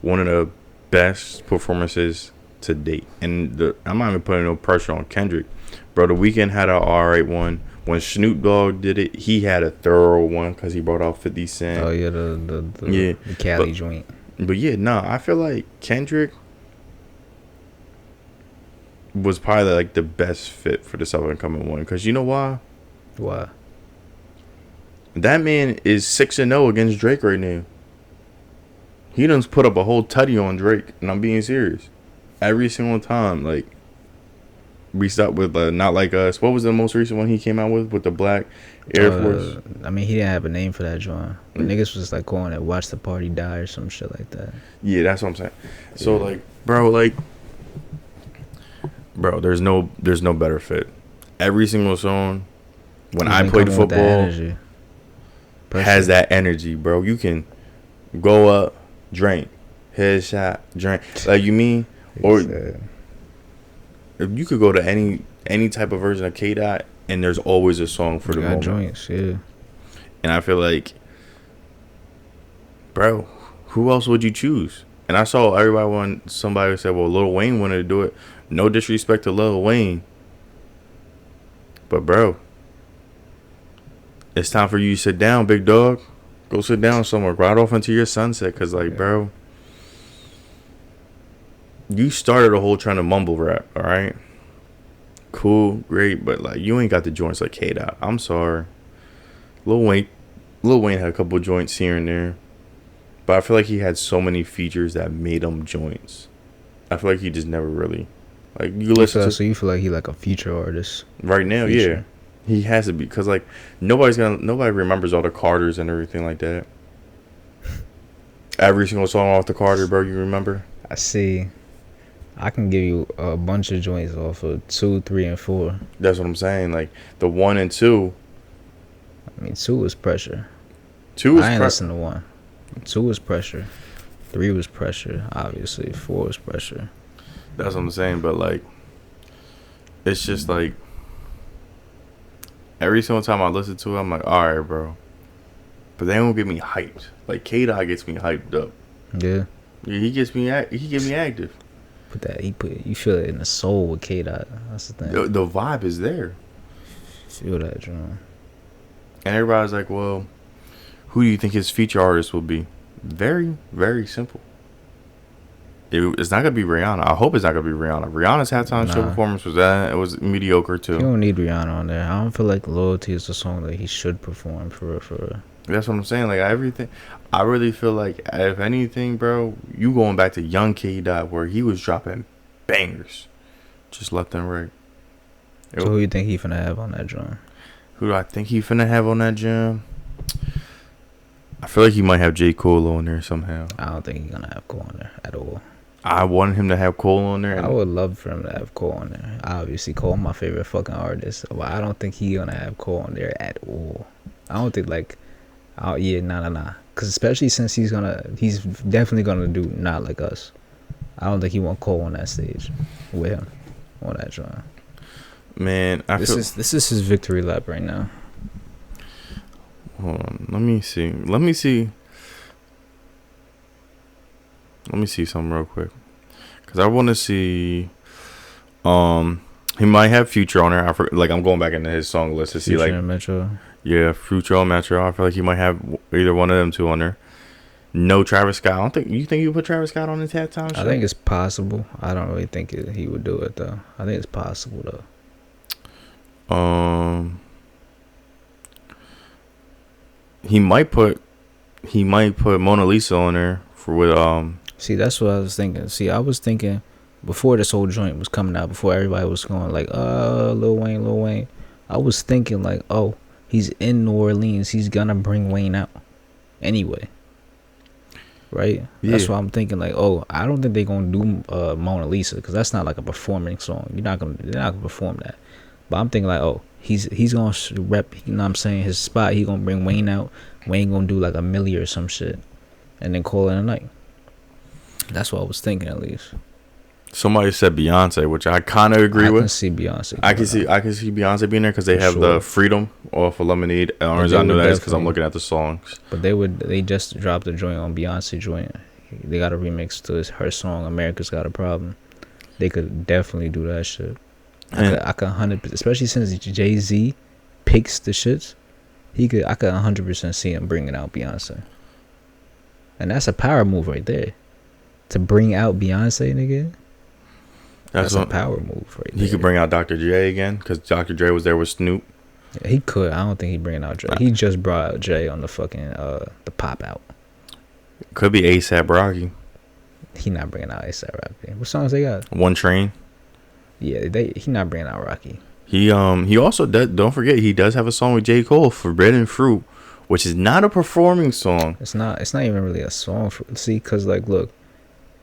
Speaker 2: one of the best performances to date, and I'm not even putting no pressure on Kendrick, bro. The Weeknd had an alright one. When Snoop Dogg did it, he had a thorough one because he brought out 50 Cent.
Speaker 1: Oh yeah, the Cali joint.
Speaker 2: But yeah, I feel like Kendrick was probably like the best fit for this up and coming one. Because you know why?
Speaker 1: Why?
Speaker 2: That man is 6-0 against Drake right now. He done put up a whole tutty on Drake, and I'm being serious. Every single time, like. We stopped with Not Like Us. What was the most recent one he came out with the black Air Force?
Speaker 1: I mean, he didn't have a name for that joint. But niggas was like calling it "Watch the Party Die" or some shit like that.
Speaker 2: Yeah, that's what I'm saying. So like, bro, there's no better fit. Every single song when I played football has that energy, bro. You can go up, drink, headshot, drink. Like you mean or. If you could go to any type of version of K. Dot, and there's always a song for the moment.
Speaker 1: Joints, yeah.
Speaker 2: And I feel like, bro, who else would you choose? And I saw somebody said, well, Lil Wayne wanted to do it. No disrespect to Lil Wayne, but bro, it's time for you to sit down, big dog. Go sit down somewhere, ride off into your sunset, cause bro. You started a whole trying to mumble rap, all right? Cool, great, but like you ain't got the joints like K. Dot. I'm sorry. Lil Wayne had a couple joints here and there, but I feel like he had so many features that made him joints. I feel like he just never really like you listen to.
Speaker 1: So you feel like he like a feature artist
Speaker 2: right now? Yeah, he has to be because like nobody remembers all the Carters and everything like that. Every single song off the Carter, bro, you remember?
Speaker 1: I see. I can give you a bunch of joints off of 2, 3, and 4.
Speaker 2: That's what I'm saying. Like the 1 and 2.
Speaker 1: I mean, 2 was pressure.
Speaker 2: 2 was.
Speaker 1: I ain't listen to 1. 2 was pressure. 3 was pressure. Obviously, 4 was pressure.
Speaker 2: That's what I'm saying. But like, it's just like every single time I listen to it, I'm like, all right, bro. But they don't get me hyped. Like K. Dot gets me hyped up.
Speaker 1: Yeah.
Speaker 2: Yeah, he gets me active.
Speaker 1: You feel it in the soul with K Dot. That's the thing.
Speaker 2: The vibe is there.
Speaker 1: Feel that, John.
Speaker 2: And everybody's like, well, who do you think his feature artist will be? Very, very simple. It's not gonna be Rihanna. I hope it's not gonna be Rihanna. Rihanna's halftime show performance was mediocre too.
Speaker 1: You don't need Rihanna on there. I don't feel like Loyalty is the song that he should perform for real.
Speaker 2: That's what I'm saying. Like everything, I really feel like if anything, bro, you going back to young K Dot where he was dropping bangers, just left and right.
Speaker 1: So who you think he finna have on that drum?
Speaker 2: Who do I think he finna have on that jam? I feel like he might have J. Cole on there somehow.
Speaker 1: I don't think he's gonna have Cole on there at all.
Speaker 2: I want him to have Cole on there.
Speaker 1: I would love for him to have Cole on there. Obviously, Cole my favorite fucking artist, but I don't think he's gonna have Cole on there at all. I don't think nah. Cause especially since he's definitely gonna do Not Like Us. I don't think he want Cole on that stage with him on that drum.
Speaker 2: Man,
Speaker 1: this is his victory lap right now.
Speaker 2: Hold on, let me see something real quick, cause I want to see. He might have Future on there. I'm going back into his song list to see
Speaker 1: Future and Metro.
Speaker 2: Yeah, Future and Metro. I feel like he might have either one of them two on there. No Travis Scott. I don't think you would put Travis Scott on his halftime show.
Speaker 1: I think it's possible. I don't really think he would do it though. I think it's possible though.
Speaker 2: He might put Mona Lisa on there
Speaker 1: See, that's what I was thinking. See, I was thinking before this whole joint was coming out, before everybody was going like, Lil Wayne. I was thinking like, oh, he's in New Orleans. He's gonna bring Wayne out anyway. Right? Yeah. That's why I'm thinking like, oh, I don't think they're gonna do Mona Lisa, because that's not like a performing song. They're not gonna perform that. But I'm thinking like, oh, he's gonna rep, you know what I'm saying, his spot. He gonna bring Wayne out. Wayne gonna do like a milli or some shit, and then call it a night. That's what I was thinking at least.
Speaker 2: Somebody said Beyonce, which I kind of agree with.
Speaker 1: I can see Beyonce.
Speaker 2: I can see Beyonce being there because they have the Freedom off of Lemonade and Orange. I know that because I'm looking at the songs.
Speaker 1: But they just dropped a joint on Beyonce joint. They got a remix to her song America's Got a Problem. They could definitely do that shit. I could 100%, especially since Jay-Z picks the shits. I could 100% see him bringing out Beyonce. And that's a power move right there. To bring out Beyonce, nigga. That's a power move right there.
Speaker 2: He could bring out Dr. J again, because Dr. J was there with Snoop.
Speaker 1: Yeah, he could. I don't think he's bringing out Dre. He just brought out Jay on the fucking the pop out.
Speaker 2: Could be A$AP Rocky.
Speaker 1: He not bringing out A$AP Rocky. What songs they got?
Speaker 2: One Train.
Speaker 1: Yeah, he not bringing out Rocky.
Speaker 2: He also does, don't forget, he does have a song with J. Cole, Forbidden Fruit, which is not a performing song.
Speaker 1: It's not even really a song. Because like, look,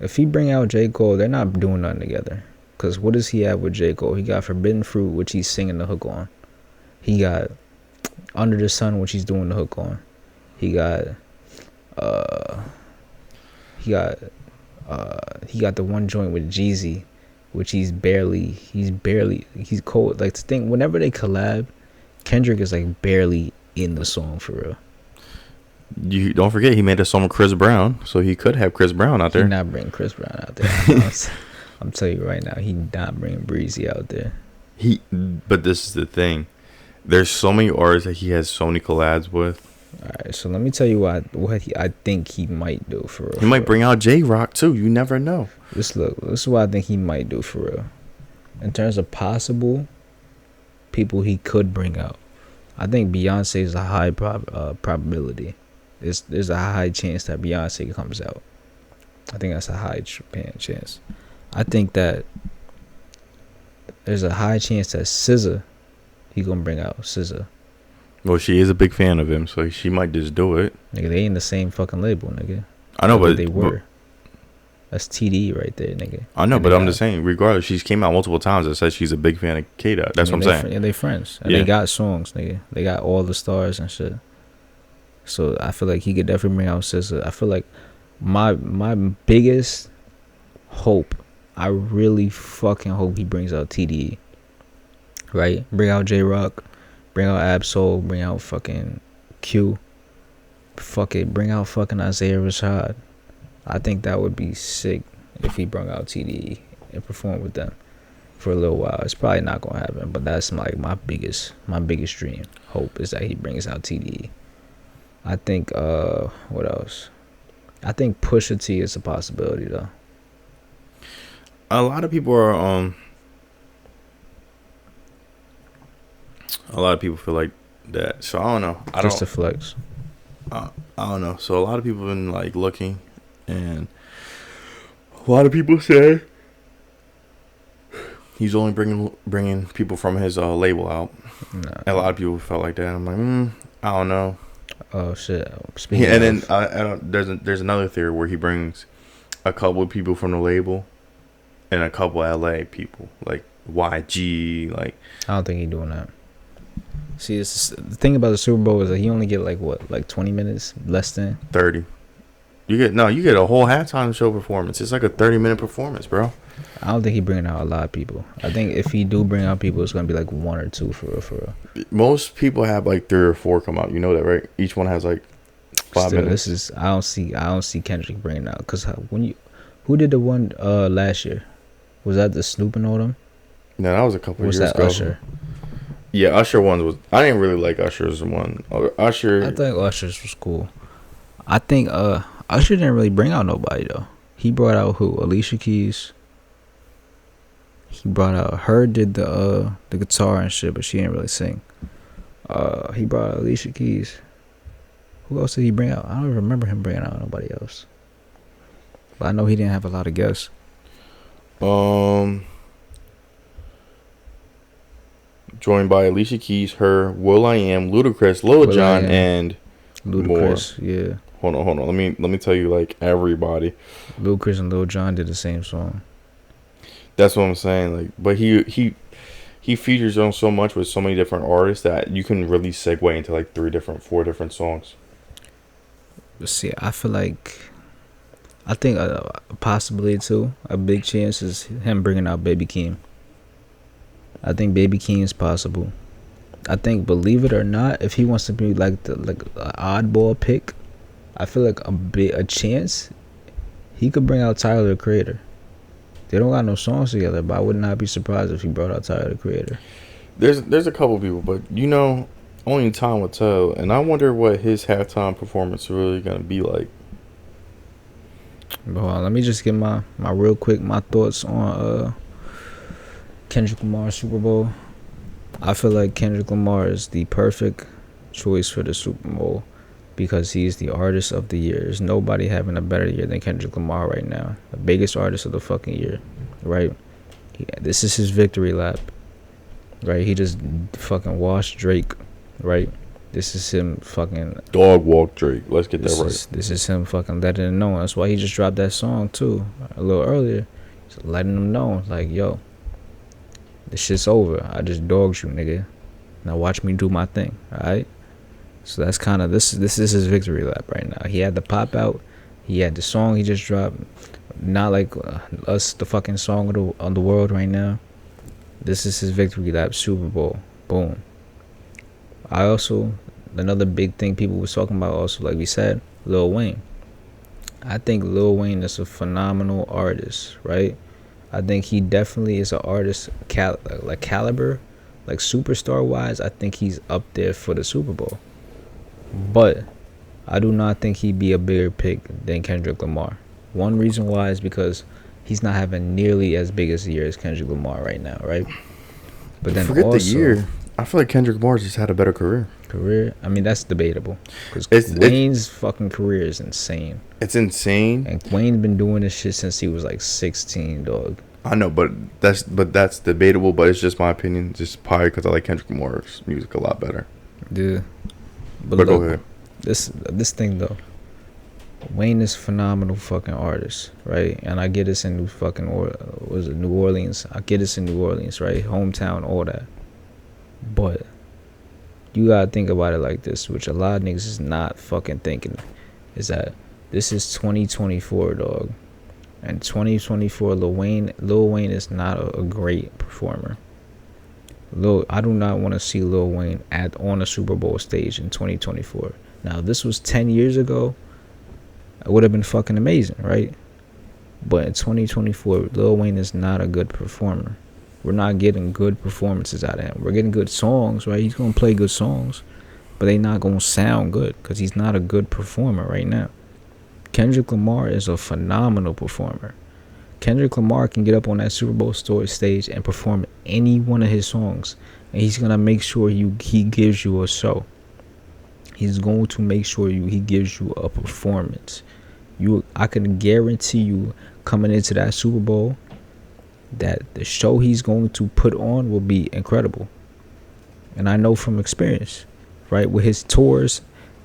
Speaker 1: if he bring out J. Cole, they're not doing nothing together. Because what does he have with J. Cole? He got Forbidden Fruit, which he's singing the hook on. He got Under the Sun, which he's doing the hook on. He got the one joint with Jeezy, which he's cold. Like, the thing, whenever they collab, Kendrick is like barely in the song for real.
Speaker 2: You don't forget he made a song with Chris Brown, so he could have Chris Brown out there.
Speaker 1: He not bringing Chris Brown out there. I'm telling you right now, he not bringing Breezy out there.
Speaker 2: But this is the thing. There's so many artists that he has so many collabs with.
Speaker 1: Alright, so let me tell you what I think he might do for real.
Speaker 2: He might bring out J-Rock too. You never know.
Speaker 1: This is what I think he might do for real. In terms of possible people he could bring out, I think Beyonce is a high probability. There's a high chance that Beyonce comes out. I think that's a high chance. I think that there's a high chance that SZA, he gonna bring out SZA.
Speaker 2: Well, she is a big fan of him, so she might just do it.
Speaker 1: Nigga, they ain't the same fucking label, nigga.
Speaker 2: I know, but
Speaker 1: they were. That's TDE right there, nigga.
Speaker 2: I know, but I'm just saying, regardless, she's came out multiple times that says she's a big fan of K-Dot. That's what I'm saying.
Speaker 1: Yeah, they friends. And they got songs, nigga. They got All the Stars and shit. So I feel like he could definitely bring out SZA. I feel like my biggest hope, I really fucking hope he brings out TDE. Right? Bring out J-Rock. Bring out Ab-Soul. Bring out fucking Q. Fuck it. Bring out fucking Isaiah Rashad. I think that would be sick if he brought out TDE and perform with them for a little while. It's probably not gonna happen, but that's like my biggest dream hope is that he brings out TDE. I think what else? I think Pusha T is a possibility though.
Speaker 2: A lot of people are a lot of people feel like that. So I don't know.
Speaker 1: Just a flex.
Speaker 2: I don't know. So a lot of people have been like looking, and a lot of people say he's only bringing people from his label out. Nah. A lot of people felt like that. I'm like, I don't know.
Speaker 1: Oh shit!
Speaker 2: Yeah, and then there's another theory where he brings a couple of people from the label and a couple of LA people like YG. Like
Speaker 1: I don't think he's doing that. See, the thing about the Super Bowl is that he only get like 20 minutes, less than
Speaker 2: 30. You get a whole halftime show performance. It's like a 30-minute performance, bro.
Speaker 1: I don't think he bringing out a lot of people. I think if he do bring out people, it's gonna be like one or two for real.
Speaker 2: Most people have like 3 or 4 come out. You know that, right? Each one has like 5 minutes.
Speaker 1: I don't see Kendrick bringing out because who did the one last year? Was that the Snoop and all them?
Speaker 2: No, that was a couple years ago.
Speaker 1: Usher?
Speaker 2: Yeah, Usher one was. I didn't really like Usher's one.
Speaker 1: I think Usher's was cool. I think Usher didn't really bring out nobody though. He brought out who? Alicia Keys. He brought out her, did the guitar and shit, but she didn't really sing. He brought out Alicia Keys. Who else did he bring out? I don't remember him bringing out nobody else. But I know he didn't have a lot of guests.
Speaker 2: Joined by Alicia Keys, her, will.i.am, Ludacris, Lil Jon, and
Speaker 1: Ludacris,
Speaker 2: more.
Speaker 1: Yeah.
Speaker 2: Hold on. Let me tell you, like, everybody.
Speaker 1: Ludacris and Lil Jon did the same song.
Speaker 2: That's what I'm saying. Like, but he features on so much with so many different artists that you can really segue into like 4 different songs.
Speaker 1: See, I think possibly too, a big chance is him bringing out Baby Keem. I think Baby Keem is possible. I think, believe it or not, if he wants to be like an oddball pick, I feel like a chance he could bring out Tyler the Creator. They don't got no songs together, but I would not be surprised if he brought out Tyler the Creator.
Speaker 2: There's a couple people, but only time will tell. And I wonder what his halftime performance is really gonna be like.
Speaker 1: Well, let me just get my real quick thoughts on Kendrick Lamar Super Bowl. I feel like Kendrick Lamar is the perfect choice for the Super Bowl because he's the artist of the year. There's nobody having a better year than Kendrick Lamar right now. The biggest artist of the fucking year, right? This is his victory lap, right? He just fucking washed Drake, right? This is him fucking
Speaker 2: dog walk Drake. Let's get that right.
Speaker 1: This is him fucking letting him know. That's why he just dropped that song too a little earlier, just letting him know, like, yo, this shit's over. I just dogged you, nigga. Now watch me do my thing, alright? So that's kind of this is his victory lap right now. He had the pop out. He had the song he just dropped. Not like us, the fucking song of the world right now. This is his victory lap. Super Bowl. Boom. Another big thing people was talking about also, like we said, Lil Wayne. I think Lil Wayne is a phenomenal artist, right? I think he definitely is an artist caliber, like superstar wise. I think he's up there for the Super Bowl. But I do not think he'd be a bigger pick than Kendrick Lamar. One reason why is because he's not having nearly as big as a year as Kendrick Lamar right now, right? But then
Speaker 2: forget the year. I feel like Kendrick Lamar just had a better career.
Speaker 1: I mean, that's debatable. Because Wayne's fucking career is insane.
Speaker 2: It's insane.
Speaker 1: And Wayne's been doing this shit since he was like 16, dog.
Speaker 2: I know, but that's debatable. But it's just my opinion. Just probably because I like Kendrick Lamar's music a lot better.
Speaker 1: Yeah.
Speaker 2: But look, go ahead.
Speaker 1: This thing though, Wayne is a phenomenal fucking artist, right? And I get this in New Orleans. I get this in New Orleans, right? Hometown, all that. But you gotta think about it like this, which a lot of niggas is not fucking thinking, is that this is 2024, dog. And 2024, Lil Wayne is not a great performer. I do not want to see Lil Wayne on a Super Bowl stage in 2024. Now, if this was 10 years ago, it would have been fucking amazing, right? But in 2024, Lil Wayne is not a good performer. We're not getting good performances out of him. We're getting good songs, right? He's gonna play good songs, but they not gonna sound good because he's not a good performer right now. Kendrick Lamar is a phenomenal performer. Kendrick Lamar can get up on that Super Bowl stage and perform any one of his songs, and he's gonna make sure he gives you a show. He's going to make sure he gives you a performance. I can guarantee you, coming into that Super Bowl, that the show he's going to put on will be incredible. And I know from experience, right? With his tours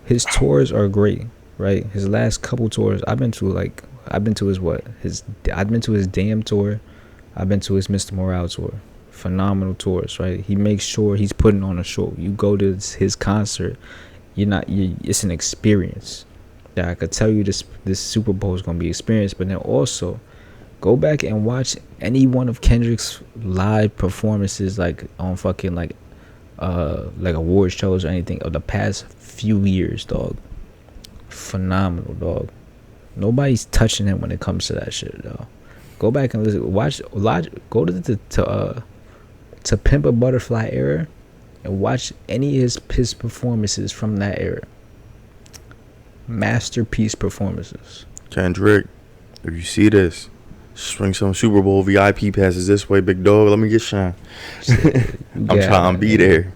Speaker 1: are great, right? His last couple tours, I've been to his Damn tour, I've been to his Mr. Morale tour. Phenomenal tours, right? He makes sure he's putting on a show. You go to his concert, it's an experience. That I could tell you this Super Bowl is gonna be experience, but then also go back and watch any one of Kendrick's live performances, like on fucking like award shows or anything of the past few years, dog. Phenomenal, dog. Nobody's touching him when it comes to that shit, dog. Go back and listen. Go to Pimp a Butterfly era and watch any of his performances from that era. Masterpiece performances.
Speaker 2: Kendrick, if you see this, swing some Super Bowl VIP passes this way, big dog. Let me get shine. I'm trying to be there.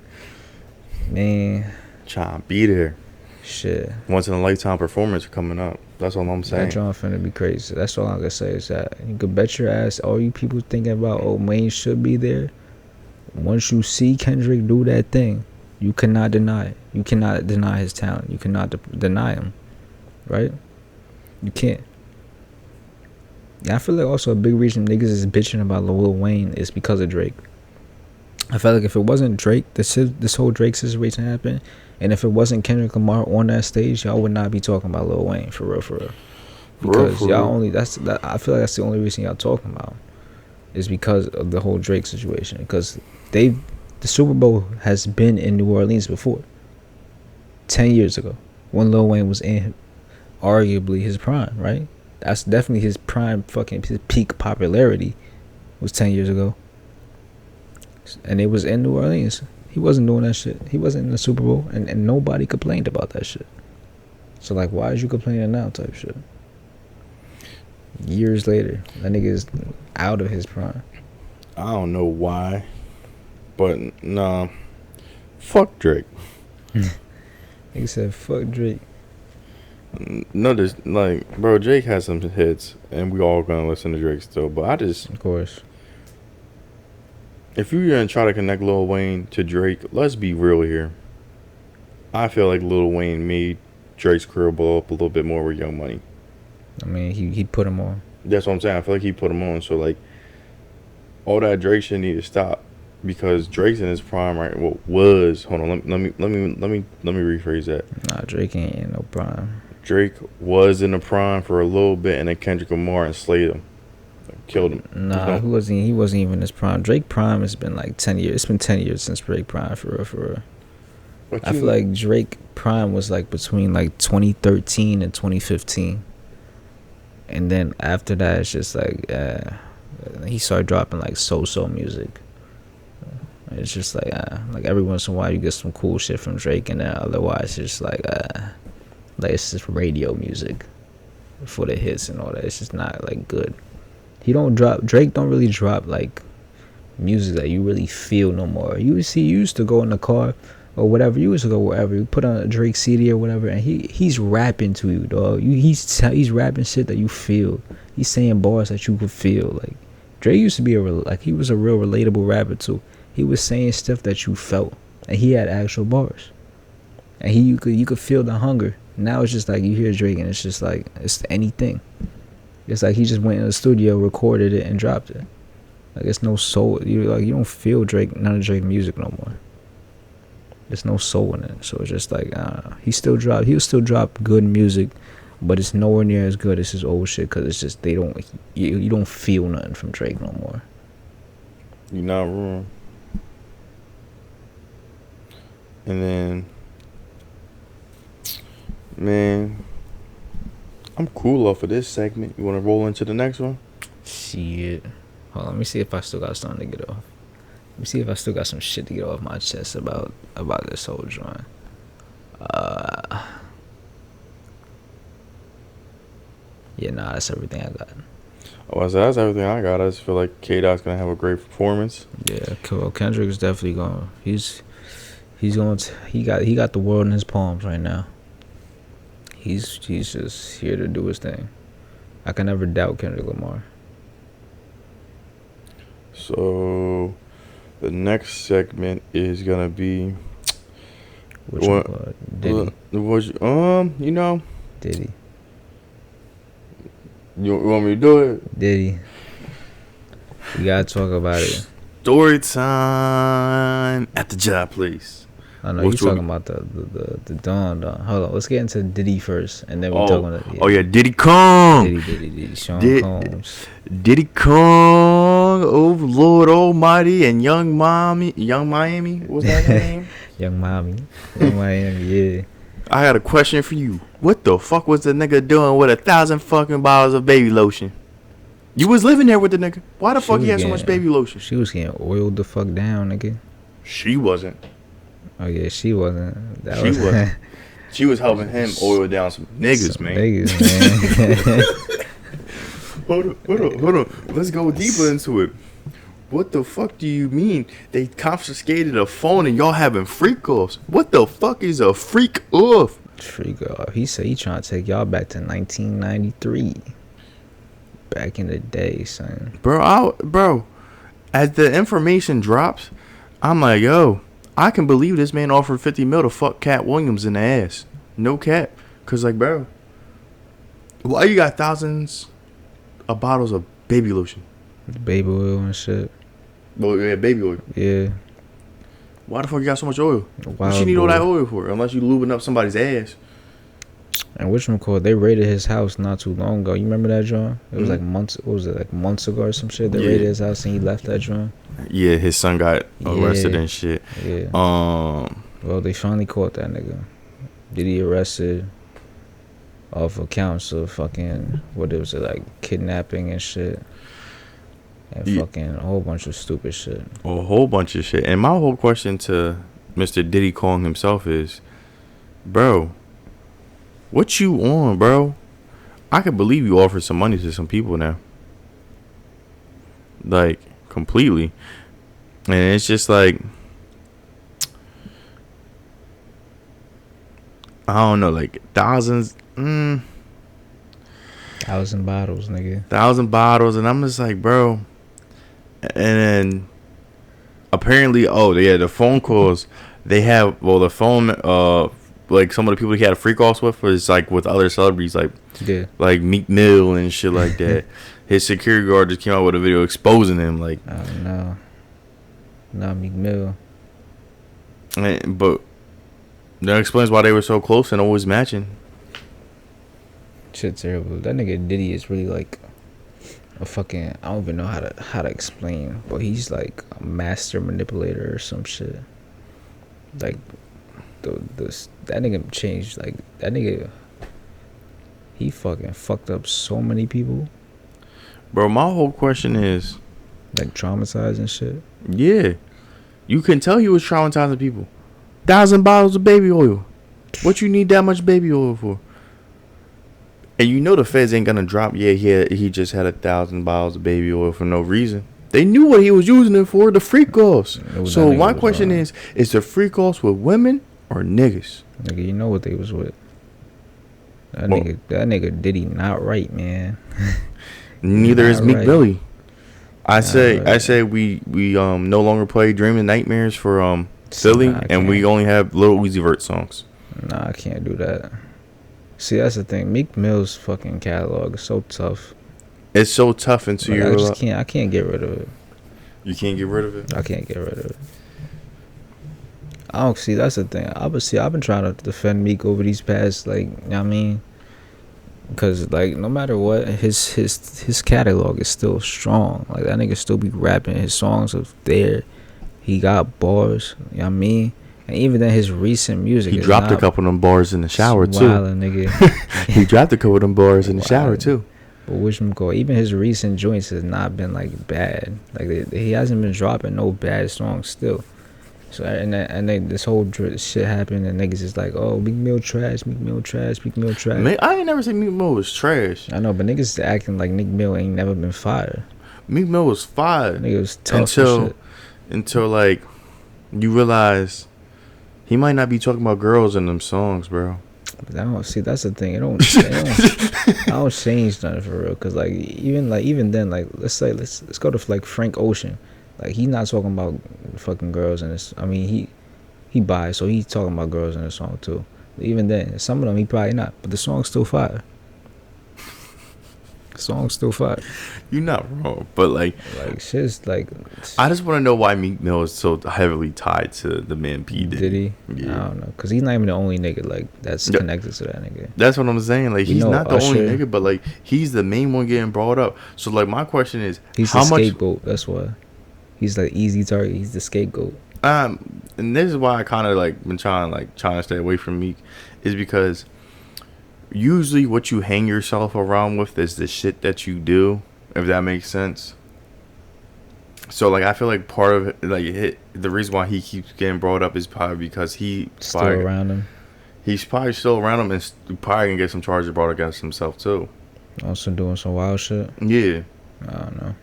Speaker 1: Man.
Speaker 2: Trying to be there.
Speaker 1: Shit.
Speaker 2: Once in a lifetime performance coming up. That's all I'm saying.
Speaker 1: That John finna be crazy. That's all I'm gonna say is that you could bet your ass all you people thinking about Wayne should be there. Once you see Kendrick do that thing, you cannot deny it. You cannot deny his talent. You cannot deny him. Right? You can't. I feel like also a big reason niggas is bitching about Lil Wayne is because of Drake. I felt like if it wasn't Drake, this whole Drake situation happened, and if it wasn't Kendrick Lamar on that stage, y'all would not be talking about Lil Wayne for real. Because I feel like that's the only reason y'all talking about is because of the whole Drake situation. Because the Super Bowl has been in New Orleans before, 10 years ago, when Lil Wayne was in arguably his prime, right? That's definitely his prime, his peak popularity was 10 years ago. And it was in New Orleans. He wasn't doing that shit. He wasn't in the Super Bowl, and nobody complained about that shit. So, like, why is you complaining now type shit? Years later, that nigga is out of his prime.
Speaker 2: I don't know why, but nah. Fuck Drake.
Speaker 1: Nigga said, fuck Drake.
Speaker 2: No, there's like, bro, Drake has some hits, and we all gonna listen to Drake still. But
Speaker 1: of course,
Speaker 2: if you're gonna try to connect Lil Wayne to Drake, let's be real here. I feel like Lil Wayne made Drake's career blow up a little bit more with Young Money.
Speaker 1: I mean, he put him on.
Speaker 2: That's what I'm saying. I feel like he put him on. So like, all that Drake shit need to stop because Drake's in his prime, right? Well, was hold on. Let me rephrase that.
Speaker 1: Nah, Drake ain't in no prime.
Speaker 2: Drake was in the prime for a little bit, and then Kendrick Lamar enslaved him, killed him.
Speaker 1: Nah, he wasn't even in his prime. Drake prime has been like 10 years. It's been 10 years since Drake prime for real. I feel like Drake prime was like between like 2013 and 2015, and then after that it's just like he started dropping like so music. It's just like every once in a while you get some cool shit from Drake, and then otherwise it's just like it's just radio music for the hits and all that. It's just not like good. Drake don't really drop like music that you really feel no more. You used to go in the car or whatever, you used to go wherever, you put on a Drake CD or whatever, and he's rapping to you, dog. He's rapping shit that you feel. He's saying bars that you could feel. Like Drake used to be he was a real relatable rapper too. He was saying stuff that you felt, and he had actual bars, and you could feel the hunger. Now it's just like you hear Drake and it's just like it's anything. It's like he just went in the studio, recorded it, and dropped it. Like it's no soul. You don't feel none of Drake music no more. There's no soul in it. So it's just like he'll still drop good music, but it's nowhere near as good as his old shit because it's just you don't feel nothing from Drake no more.
Speaker 2: You're not wrong. And then, man, I'm I'm cool off of this segment. You want to roll into the next one?
Speaker 1: Shit. Hold on, let me see if I still got something to get off. Let me see if I still got some shit to get off my chest about this whole joint. Yeah, nah, that's everything I got.
Speaker 2: Oh, that's everything I got. I just feel like K-Dot's gonna have a great performance.
Speaker 1: Yeah, Kendrick is definitely going. He's going. He got the world in his palms right now. He's just here to do his thing. I can never doubt Kendrick Lamar.
Speaker 2: So, the next segment is gonna be.
Speaker 1: Which one? Diddy.
Speaker 2: You know.
Speaker 1: Diddy.
Speaker 2: You want me to do it?
Speaker 1: Diddy. We gotta talk about it.
Speaker 2: Story time at the job place.
Speaker 1: I know you talking about the Don. Hold on, let's get into Diddy first, and then we talk about it.
Speaker 2: Oh yeah, Diddy Kong.
Speaker 1: Diddy. Sean Combs.
Speaker 2: Diddy Kong. Oh Lord Almighty, and Young Miami. What's that name?
Speaker 1: Young Miami. Yeah.
Speaker 2: I got a question for you. What the fuck was the nigga doing with 1,000 fucking bottles of baby lotion? You was living there with the nigga. Why the fuck he had so much baby lotion?
Speaker 1: She was getting oiled the fuck down, nigga.
Speaker 2: She wasn't.
Speaker 1: Oh yeah, she wasn't.
Speaker 2: She wasn't. She was helping him oil down some niggas, man. Hold on. Let's go deeper into it. What the fuck do you mean they confiscated a phone and y'all having freak offs? What the fuck is a freak off?
Speaker 1: Freak off. He said he trying to take y'all back to 1993. Back in the day, son.
Speaker 2: Bro, as the information drops, I'm like, yo, I can believe this man offered 50 mil to fuck Cat Williams in the ass. No cap. Cause like, bro, why you got thousands of bottles of baby lotion?
Speaker 1: Baby oil and shit.
Speaker 2: Well, yeah, baby oil.
Speaker 1: Yeah.
Speaker 2: Why the fuck you got so much oil? What you need all that oil for? Unless you lubing up somebody's ass.
Speaker 1: And whatchamacallit, they raided his house not too long ago. You remember that, John? It was like months. What was it, like months ago or some shit? They raided his house and he left that, John.
Speaker 2: Yeah, his son got arrested and shit.
Speaker 1: Yeah. Well, they finally caught that nigga. Did he arrested off accounts of fucking like kidnapping and shit. And fucking a whole bunch of stupid shit.
Speaker 2: A whole bunch of shit. And my whole question to Mr. Diddy Kong himself is, bro, what you on, bro? I can believe you offered some money to some people now. Like, completely. And it's just like, I don't know, like thousands.
Speaker 1: 1,000 bottles, nigga.
Speaker 2: 1,000 bottles. And I'm just like, bro. And then apparently, the phone calls they have. Well, the phone, like some of the people he had a freak offs with was like with other celebrities, like Meek Mill and shit like that. His security guard just came out with a video exposing him, like.
Speaker 1: Oh no, not Meek Mill.
Speaker 2: But that explains why they were so close and always matching.
Speaker 1: Shit terrible. That nigga Diddy is really like a fucking, I don't even know how to explain, but he's like a master manipulator or some shit. Like that nigga changed, like that nigga, he fucking fucked up so many people.
Speaker 2: Bro, my whole question is,
Speaker 1: like, traumatized and shit.
Speaker 2: Yeah, you can tell he was traumatizing people. 1,000 bottles of baby oil. What you need that much baby oil for? And you know the feds ain't gonna drop. Yeah, he just had 1,000 bottles of baby oil for no reason. They knew what he was using it for, the freak offs. So my question is the freak offs with women or niggas?
Speaker 1: Nigga, you know what they was with. That nigga Diddy not right, man.
Speaker 2: Neither is Meek Millie. I say we no longer play Dreaming Nightmares for Philly, and we only have Lil Uzi Vert songs.
Speaker 1: Nah, I can't do that. See, that's the thing. Meek Mill's fucking catalog is so tough.
Speaker 2: It's so tough until
Speaker 1: I can't get rid of it.
Speaker 2: You can't get rid of it?
Speaker 1: I can't get rid of it. I don't see. That's the thing. I've been trying to defend Meek over these past, like, you know what I mean? Because, like, no matter what, his catalog is still strong. Like, that nigga still be rapping. His songs are there. He got bars. You know what I mean? And even then, his recent music
Speaker 2: He
Speaker 1: is
Speaker 2: dropped a
Speaker 1: not
Speaker 2: couple of them bars in the shower too.
Speaker 1: wildin', nigga.
Speaker 2: He dropped a couple of them bars in the shower
Speaker 1: Wildin'.
Speaker 2: too.
Speaker 1: But whatchamacallit, even his recent joints has not been like bad. Like he hasn't been dropping no bad songs still. So this whole shit happened and niggas is like, oh, Meek Mill trash, Meek Mill trash, Meek Mill trash.
Speaker 2: Man, I ain't never said Meek Mill was trash.
Speaker 1: I know, but niggas is acting like Meek Mill ain't never been fired.
Speaker 2: Meek Mill was fire.
Speaker 1: Nigga was tough and shit.
Speaker 2: Until like you realize he might not be talking about girls in them songs, bro.
Speaker 1: But I don't see. That's the thing. I don't change nothing for real. Cause even then, like let's go to like Frank Ocean. Like he's not talking about fucking girls in this. I mean he bi, so he's talking about girls in the song too. But even then, some of them he probably not. But the song's still fire. Song's still fire.
Speaker 2: You're not wrong, but like
Speaker 1: shit's like.
Speaker 2: I just want to know why Meek Mill is so heavily tied to the man P Diddy.
Speaker 1: Yeah. I don't know, cause he's not even the only nigga like that's connected to that nigga.
Speaker 2: That's what I'm saying. Like he's not the
Speaker 1: Usher,
Speaker 2: only nigga, but like he's the main one getting brought up. So like my question is,
Speaker 1: he's
Speaker 2: how
Speaker 1: the
Speaker 2: much?
Speaker 1: Scapegoat. That's why. He's like easy target. He's the scapegoat.
Speaker 2: And this is why I kind of like been trying to stay away from Meek, is because usually what you hang yourself around with is the shit that you do, if that makes sense. So like I feel like part of it, like the reason why he keeps getting brought up is probably because he's
Speaker 1: still around him.
Speaker 2: He's probably still around him and probably gonna get some charges brought against himself too.
Speaker 1: Also doing some wild shit.
Speaker 2: Yeah.
Speaker 1: I don't know.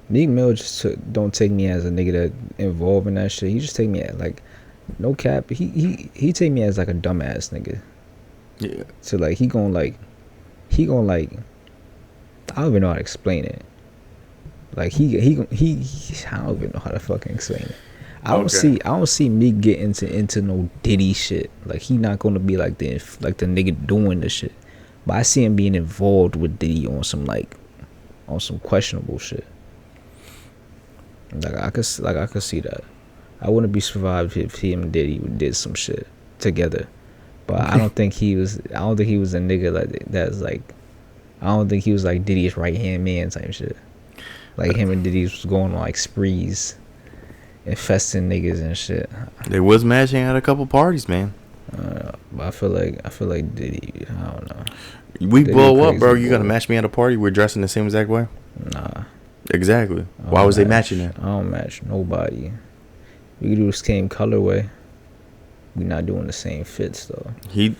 Speaker 1: Meek Mill just don't take me as a nigga that involved in that shit. He just take me as like, no cap. He take me as like a dumbass nigga.
Speaker 2: Yeah.
Speaker 1: So like he gonna like, I don't even know how to explain it. Like he I don't even know how to fucking explain it. I don't see Meek get into no Diddy shit. Like he not gonna be like the nigga doing the shit. But I see him being involved with Diddy on some questionable shit. Like I could see that. I wouldn't be surprised if him and Diddy did some shit together. But I don't think he was a nigga that's like, I don't think he was like Diddy's right hand man type shit. Like him and Diddy was going on like sprees, infesting niggas and shit.
Speaker 2: They was mashing at a couple parties, man.
Speaker 1: But I feel like Diddy, I don't know.
Speaker 2: We
Speaker 1: Diddy
Speaker 2: blow up, bro.
Speaker 1: crazy
Speaker 2: You gonna
Speaker 1: boy.
Speaker 2: match me at a party? We're dressed in the same exact way.
Speaker 1: Nah.
Speaker 2: Exactly. Why was they matching it?
Speaker 1: I don't match nobody. We could do the same colorway. We not doing the same fits though.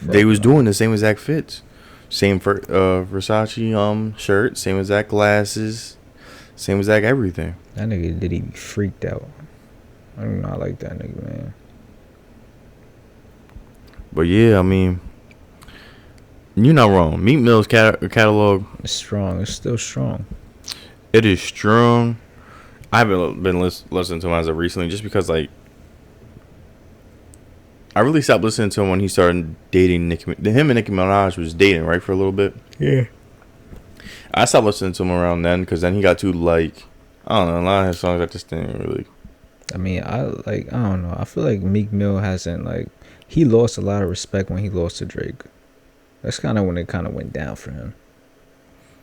Speaker 2: They was doing the same exact fits. Same for Versace shirt, same exact glasses, same exact everything.
Speaker 1: That nigga Diddy be freaked out. I do not like that nigga, man.
Speaker 2: But yeah, I mean, you're not wrong. Meek Mill's catalog,
Speaker 1: It's strong. It's still strong.
Speaker 2: it is strong. I haven't been listening to him as of recently, just because like I really stopped listening to him when he started dating Nicki. Him and Nicki Minaj was dating, right, for a little bit.
Speaker 1: Yeah.
Speaker 2: I stopped listening to him around then, because then he got too like, I don't know, a lot of his songs I just didn't really.
Speaker 1: I mean, I don't know. I feel like Meek Mill hasn't he lost a lot of respect when he lost to Drake. That's kind of when it kind of went down for him.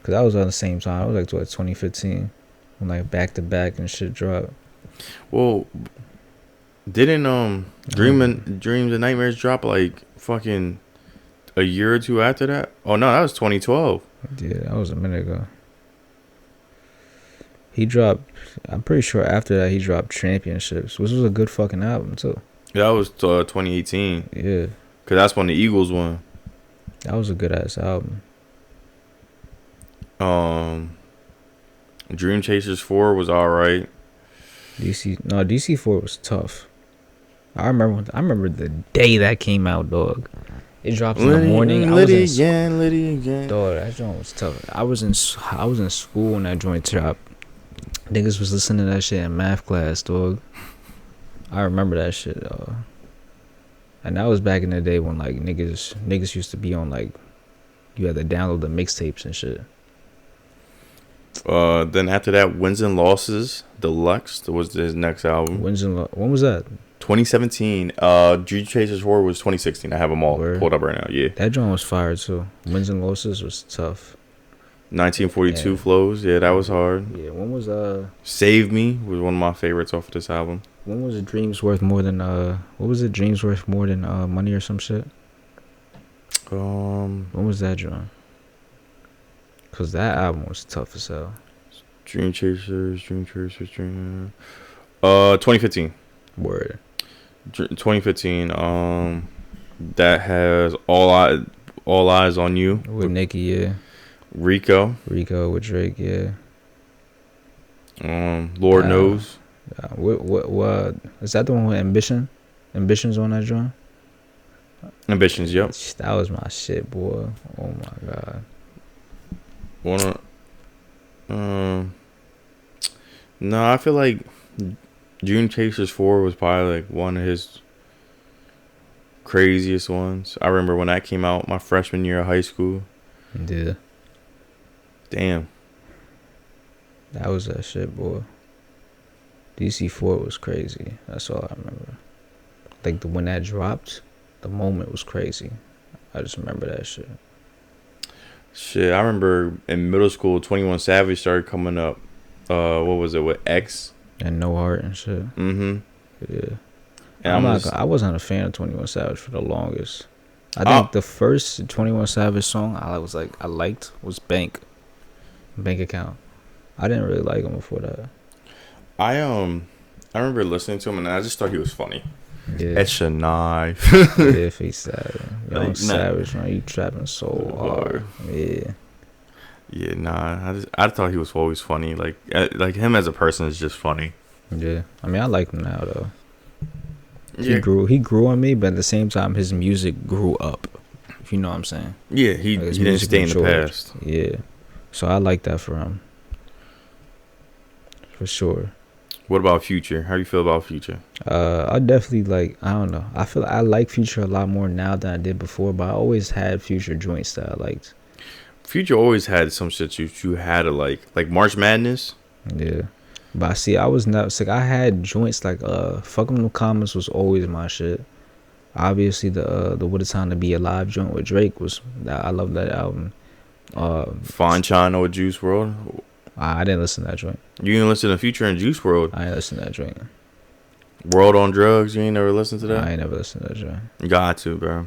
Speaker 1: Cause that was on the same time. I was like 2015, when like back to back and shit dropped.
Speaker 2: Well, didn't Dreams and Nightmares drop like fucking a year or two after that? Oh no, that was 2012.
Speaker 1: Yeah, that was a minute ago. He dropped. I'm pretty sure after that he dropped Championships, which was a good fucking album too.
Speaker 2: That was 2018.
Speaker 1: Yeah,
Speaker 2: Cause that's when the Eagles won.
Speaker 1: that was a good ass album.
Speaker 2: Dream Chasers 4 was alright.
Speaker 1: DC4 was tough. I remember the day that came out, dog. It dropped in the morning.
Speaker 2: Liddy again.
Speaker 1: Dog, that joint was tough. I was in school when that joint dropped. Niggas was listening to that shit in math class, dog. I remember that shit, dog. And that was back in the day when like niggas used to be on like, you had to download the mixtapes and shit.
Speaker 2: Then after that, Wins and Losses Deluxe was his next album.
Speaker 1: When was that?
Speaker 2: 2017. Dream Chasers 4 was 2016. I have them all pulled up right now. Yeah.
Speaker 1: That joint was fire too. Wins and Losses was tough.
Speaker 2: 1942
Speaker 1: And
Speaker 2: flows. Yeah, that was hard.
Speaker 1: yeah,
Speaker 2: Save Me was one of my favorites off of this album.
Speaker 1: when was Dreams Worth More Than what was it? Dreams Worth More Than Money or some shit? When was that drum? Cause that album was tough as hell.
Speaker 2: Dream Chasers. 2015.
Speaker 1: Word.
Speaker 2: 2015. That has All Eyes on You
Speaker 1: With Nicki, yeah.
Speaker 2: Rico
Speaker 1: Rico with Drake, yeah.
Speaker 2: Lord Knows.
Speaker 1: What is that the one with Ambition? Ambition's on that drum?
Speaker 2: Ambitions, yep.
Speaker 1: That was my shit, boy. Oh my god.
Speaker 2: No, I feel like Dream Chasers 4 was probably like one of his craziest ones. I remember when that came out my freshman year of high school.
Speaker 1: Yeah.
Speaker 2: Damn.
Speaker 1: That was that shit, boy. DC4 was crazy. That's all I remember. Like when that dropped, the moment was crazy. I just remember that shit.
Speaker 2: Shit, I remember in middle school, 21 Savage started coming up. What was it with X?
Speaker 1: And No Heart and shit.
Speaker 2: Mm-hmm.
Speaker 1: Yeah.
Speaker 2: And
Speaker 1: I wasn't a fan of 21 Savage for the longest. I think the first 21 Savage song I liked was Bank Account. I didn't really like him before that.
Speaker 2: I remember listening to him and I just thought he was funny.
Speaker 1: Yeah.
Speaker 2: Etch a knife.
Speaker 1: Yeah, face savage. Young
Speaker 2: Like,
Speaker 1: Savage, man, you trapping so hard. Yeah.
Speaker 2: Yeah, nah. I thought he was always funny. Like him as a person is just funny.
Speaker 1: Yeah. I mean, I like him now though.
Speaker 2: Yeah.
Speaker 1: He grew on me, but at the same time his music grew up. If you know what I'm saying.
Speaker 2: Yeah, he didn't stay in the past.
Speaker 1: Yeah. So I like that for him. For sure.
Speaker 2: What about Future? How do you feel about Future?
Speaker 1: I definitely I don't know. I feel I like Future a lot more now than I did before, but I always had Future joints that I liked.
Speaker 2: Future always had some shit you had to like March Madness.
Speaker 1: Yeah. But see, I was not sick. I had joints like Fuck 'Em No Commas was always my shit. Obviously the What a Time to Be Alive joint with Drake was I love that album.
Speaker 2: Fine China with Juice WRLD.
Speaker 1: I didn't listen to that joint.
Speaker 2: You didn't listen to Future and Juice WRLD.
Speaker 1: I didn't listen to that joint.
Speaker 2: World on Drugs. You ain't never listened to that.
Speaker 1: I ain't never listened to that joint.
Speaker 2: You got to, bro.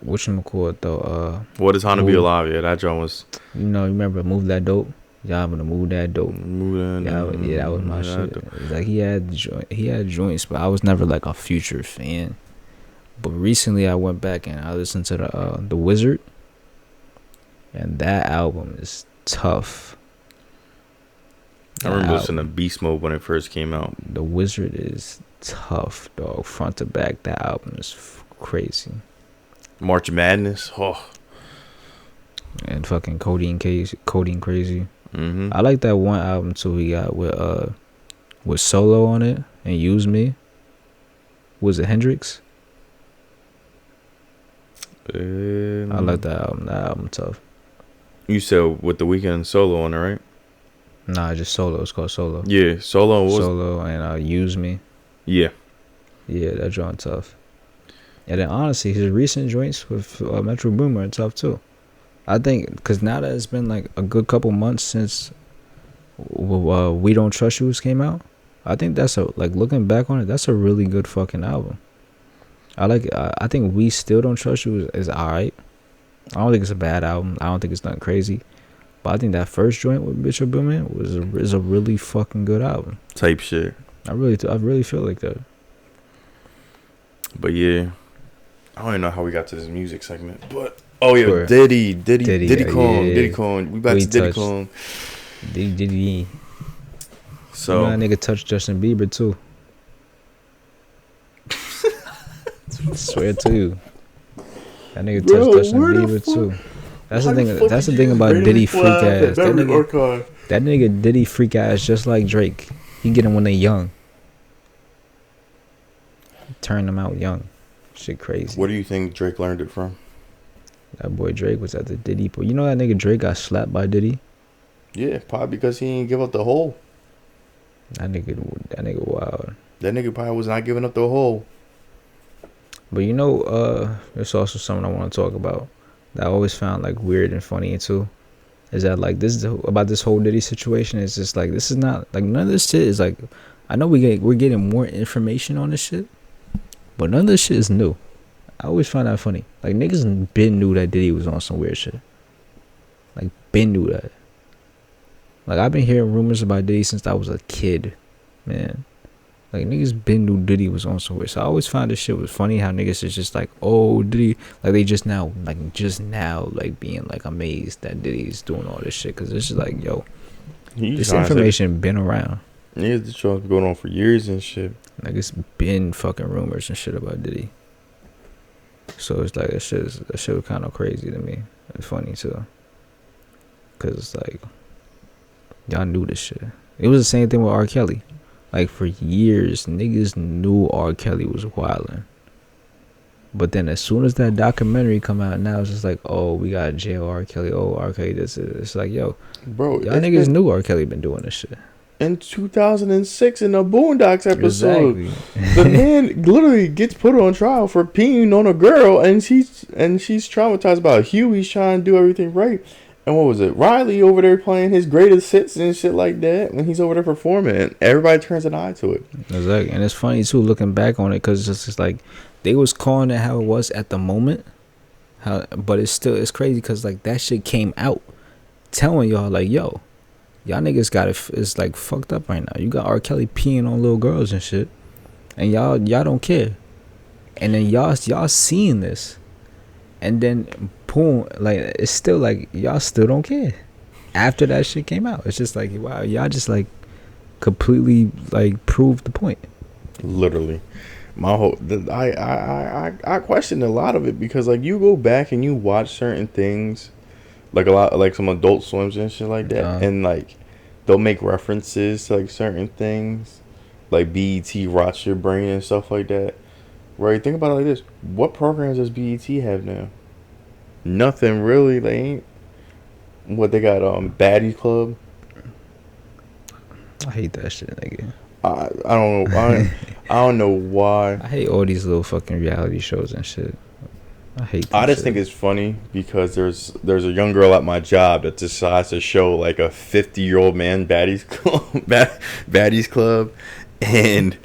Speaker 1: Whatchamacallit though?
Speaker 2: What a Time to Be Alive. Yeah, that joint was.
Speaker 1: You remember Move That Dope? Y'all gonna move that dope.
Speaker 2: Yeah,
Speaker 1: that was my shit. It's like he had joints, but I was never like a Future fan. But recently I went back and I listened to the Wizard, and that album is tough.
Speaker 2: I remember listening to Beast Mode when it first came out.
Speaker 1: The Wizard is tough, dog. Front to back, that album is crazy.
Speaker 2: March Madness,
Speaker 1: and fucking Codeine Crazy.
Speaker 2: Mm-hmm.
Speaker 1: I like that one album too. He got with Solo on it and Use Me. Was it Hendrix? I like that album. That album tough.
Speaker 2: You said with The Weeknd solo on it, right?
Speaker 1: Nah, just Solo. It's called Solo.
Speaker 2: Yeah,
Speaker 1: Solo and Use Me.
Speaker 2: Yeah.
Speaker 1: Yeah, that joint tough. And then honestly, his recent joints with Metro Boomin are tough too. I think because now that it's been like a good couple months since We Don't Trust You's came out, I think that's looking back on it, that's a really good fucking album. I like it. I think We Still Don't Trust You is alright. I don't think it's a bad album. I don't think it's nothing crazy. But I think that first joint with Metro Boomin is a really fucking good album.
Speaker 2: Type shit.
Speaker 1: I really feel like that.
Speaker 2: But yeah, I don't even know how we got to this music segment. But oh yeah,
Speaker 1: Sure.
Speaker 2: Diddy
Speaker 1: Yeah.
Speaker 2: Kong. We back to Diddy Kong.
Speaker 1: Diddy.
Speaker 2: So
Speaker 1: that nigga touched Justin Bieber too. Swear to you, that nigga touched Justin Bieber too. That's the thing. That's the thing about Diddy freak ass. That nigga Diddy freak ass just like Drake. He get them when they young. Turn them out young. Shit crazy.
Speaker 2: where do you think Drake learned it from?
Speaker 1: That boy Drake was at the Diddy. But you know that nigga Drake got slapped by Diddy.
Speaker 2: Yeah, probably because he didn't give up the hole.
Speaker 1: That nigga wild.
Speaker 2: That nigga probably was not giving up the hole.
Speaker 1: But there's also something I want to talk about that I always found like weird and funny too. is that like this is about this whole Diddy situation. It's just like this is not like none of this shit is like. I know we're getting more information on this shit, but none of this shit is new. I always find that funny. Like niggas been knew that Diddy was on some weird shit. Like been knew that. Like I've been hearing rumors about Diddy since I was a kid, man. Like niggas been knew Diddy was on some weird. So I always find this shit was funny how niggas is just like, oh Diddy, like they just now like being like amazed that Diddy's doing all this shit because it's just like yo, this information been around.
Speaker 2: Yeah, this show's been going on for years and shit.
Speaker 1: Like it's been fucking rumors and shit about Diddy. So it's like that shit was kind of crazy to me. It's funny too. Cause it's like y'all knew this shit. It was the same thing with R. Kelly. Like for years, niggas knew R. Kelly was wildin'. But then as soon as that documentary come out, now it's just like, oh, we got jail R. Kelly. Oh, R. Kelly this is. It's like, yo,
Speaker 2: bro,
Speaker 1: y'all niggas knew R. Kelly been doing this shit.
Speaker 2: In 2006 in the Boondocks episode,
Speaker 1: Exactly.
Speaker 2: the man literally gets put on trial for peeing on a girl, and she's traumatized about Huey's trying to do everything right. And what was it? Riley over there playing his greatest hits and shit like that when he's over there performing, and everybody turns an eye to it.
Speaker 1: Exactly, and it's funny too looking back on it because it's just like they was calling it how it was at the moment, but it's crazy because like that shit came out telling y'all like, yo. Y'all niggas got it. It's like fucked up right now. You got R. Kelly peeing on little girls and shit, and y'all don't care. And then y'all seeing this, and then boom, like it's still like y'all still don't care. After that shit came out, it's just like wow, y'all just like completely like proved the point.
Speaker 2: Literally, my whole I questioned a lot of it because like you go back and you watch certain things. Like a lot, like some Adult Swims and shit like that, and like they'll make references to like certain things, like BET rots your brain and stuff like that. Right? Think about it like this: what programs does BET have now? Nothing really. They ain't. What they got? Baddies Club.
Speaker 1: I hate that shit, nigga.
Speaker 2: I don't know. I don't know why.
Speaker 1: I hate all these little fucking reality shows and shit. I hate that
Speaker 2: I just
Speaker 1: shit.
Speaker 2: think it's funny because there's a young girl at my job that decides to show like a 50-year-old man baddies club, and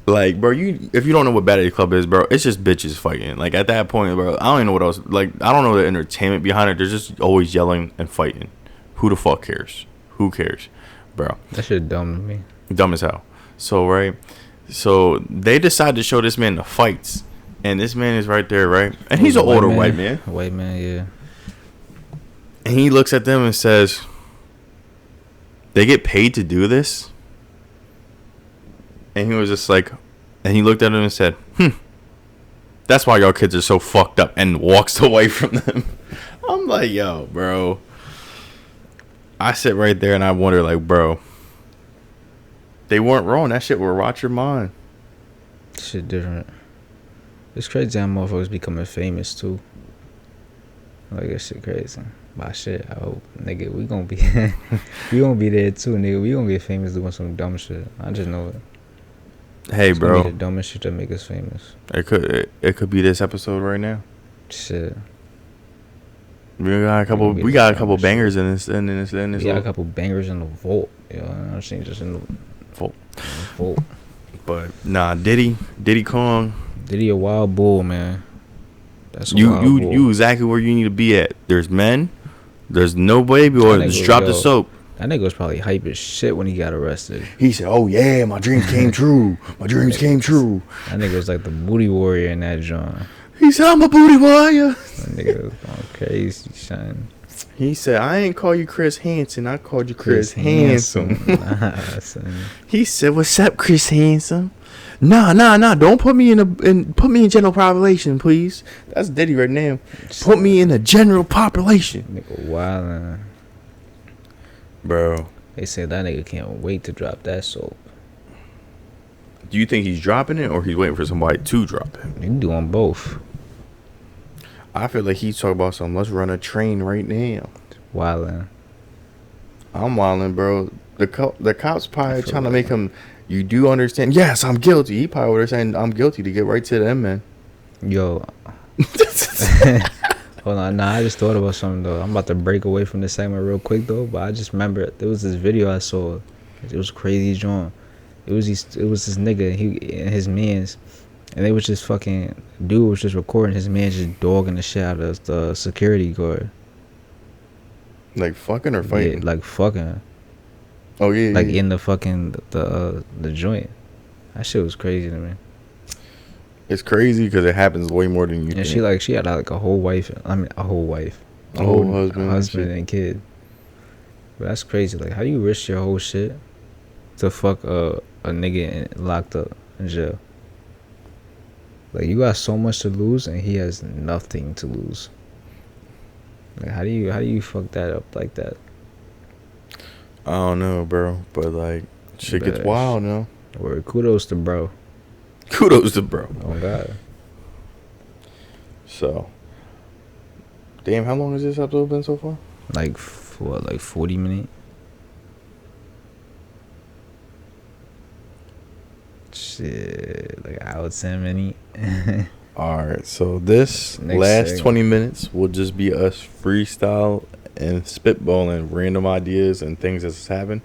Speaker 2: like bro, if you don't know what baddies club is, bro, it's just bitches fighting. Like at that point, bro, I don't even know what else. Like I don't know the entertainment behind it. They're just always yelling and fighting. Who the fuck cares? Who cares, bro?
Speaker 1: That shit dumb to me.
Speaker 2: Dumb as hell. So right, so they decide to show this man the fights. And this man is right there, right? And he's an older white man.
Speaker 1: White man, yeah.
Speaker 2: And he looks at them and says, they get paid to do this? And he was just like, and he looked at him and said, that's why y'all kids are so fucked up, and walks away from them. I'm like, yo, bro. I sit right there and I wonder, like, bro, they weren't wrong. That shit will rot your mind.
Speaker 1: Shit different. It's crazy how motherfuckers becoming famous too. Like that shit crazy. But shit, I hope, nigga, we gonna be there too, nigga. We gonna get famous doing some dumb shit. I just know it.
Speaker 2: Hey,
Speaker 1: it's
Speaker 2: bro.
Speaker 1: The dumbest shit that make us famous.
Speaker 2: It could be this episode right now.
Speaker 1: Shit.
Speaker 2: We got a couple bangers in this.
Speaker 1: We got a couple bangers in the vault. You know, I'm saying just in the vault.
Speaker 2: But nah, Diddy Kong.
Speaker 1: Diddy a wild bull, man. That's
Speaker 2: you exactly where you need to be at. There's men. There's no baby oil. Just drop the soap.
Speaker 1: That nigga was probably hype as shit when he got arrested.
Speaker 2: He said, "Oh yeah, my dreams came true. My dreams came true."
Speaker 1: That nigga was like the booty warrior in that joint.
Speaker 2: He said, "I'm a booty warrior."
Speaker 1: That nigga was going crazy, son.
Speaker 2: He said, "I ain't call you Chris Hansen. I called you Chris Handsome."
Speaker 1: Nah, son.
Speaker 2: He said, "What's up, Chris Handsome?" Nah. Don't put me put me in general population, please. That's Diddy right now. Put me in the general population.
Speaker 1: Nigga wildin'.
Speaker 2: Bro.
Speaker 1: They said that nigga can't wait to drop that soap.
Speaker 2: Do you think he's dropping it or he's waiting for somebody to drop it?
Speaker 1: He doing both.
Speaker 2: I feel like he's talking about something. Let's run a train right now.
Speaker 1: Wildin'.
Speaker 2: I'm wildin', bro. The cops probably trying to make him. You do understand? Yes, I'm guilty. He probably would have saying I'm guilty to get right to them, man.
Speaker 1: Yo. Hold on, nah, I just thought about something though. I'm about to break away from this segment real quick though, but I just remember there was this video I saw. It was crazy, John. It was this nigga, he and his mans, and they was just fucking dude was just recording his man just dogging the shit out of the security guard.
Speaker 2: Like fucking or fighting?
Speaker 1: Yeah, like fucking.
Speaker 2: Oh yeah.
Speaker 1: Like
Speaker 2: yeah.
Speaker 1: in the fucking the joint. That shit was crazy to me.
Speaker 2: It's crazy because it happens way more than you think.
Speaker 1: And she had like a whole wife. I mean, a whole wife.
Speaker 2: A whole husband
Speaker 1: and kid. But that's crazy. Like, how do you risk your whole shit to fuck a nigga locked up in jail? Like, you got so much to lose, and he has nothing to lose. Like, how do you fuck that up like that?
Speaker 2: I don't know, bro. But like, shit gets wild now.
Speaker 1: Or kudos to bro.
Speaker 2: Kudos to bro.
Speaker 1: Oh God.
Speaker 2: So, damn, how long has this episode been so far?
Speaker 1: Like 40 minutes. Shit, like an hour 10 minutes.
Speaker 2: Alright, so this
Speaker 1: Next
Speaker 2: last
Speaker 1: segment.
Speaker 2: 20 minutes will just be us freestyle and spitballing random ideas and things that's happened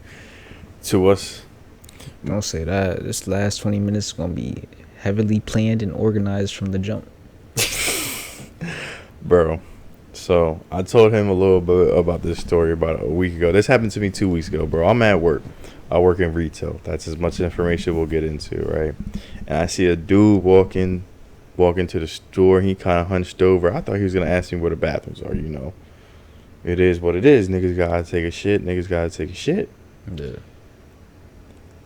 Speaker 2: to us.
Speaker 1: Don't say that. This last 20 minutes is gonna be heavily planned and organized from the jump.
Speaker 2: Bro, so I told him a little bit about this story about a week ago. This happened to me 2 weeks ago, bro. I'm at work. I work in retail. That's as much information we'll get into, right? And I see a dude walk into the store. He kind of hunched over. I thought he was going to ask me where the bathrooms are, you know. It is what it is. Niggas got to take a shit. Niggas got to take a shit.
Speaker 1: Yeah.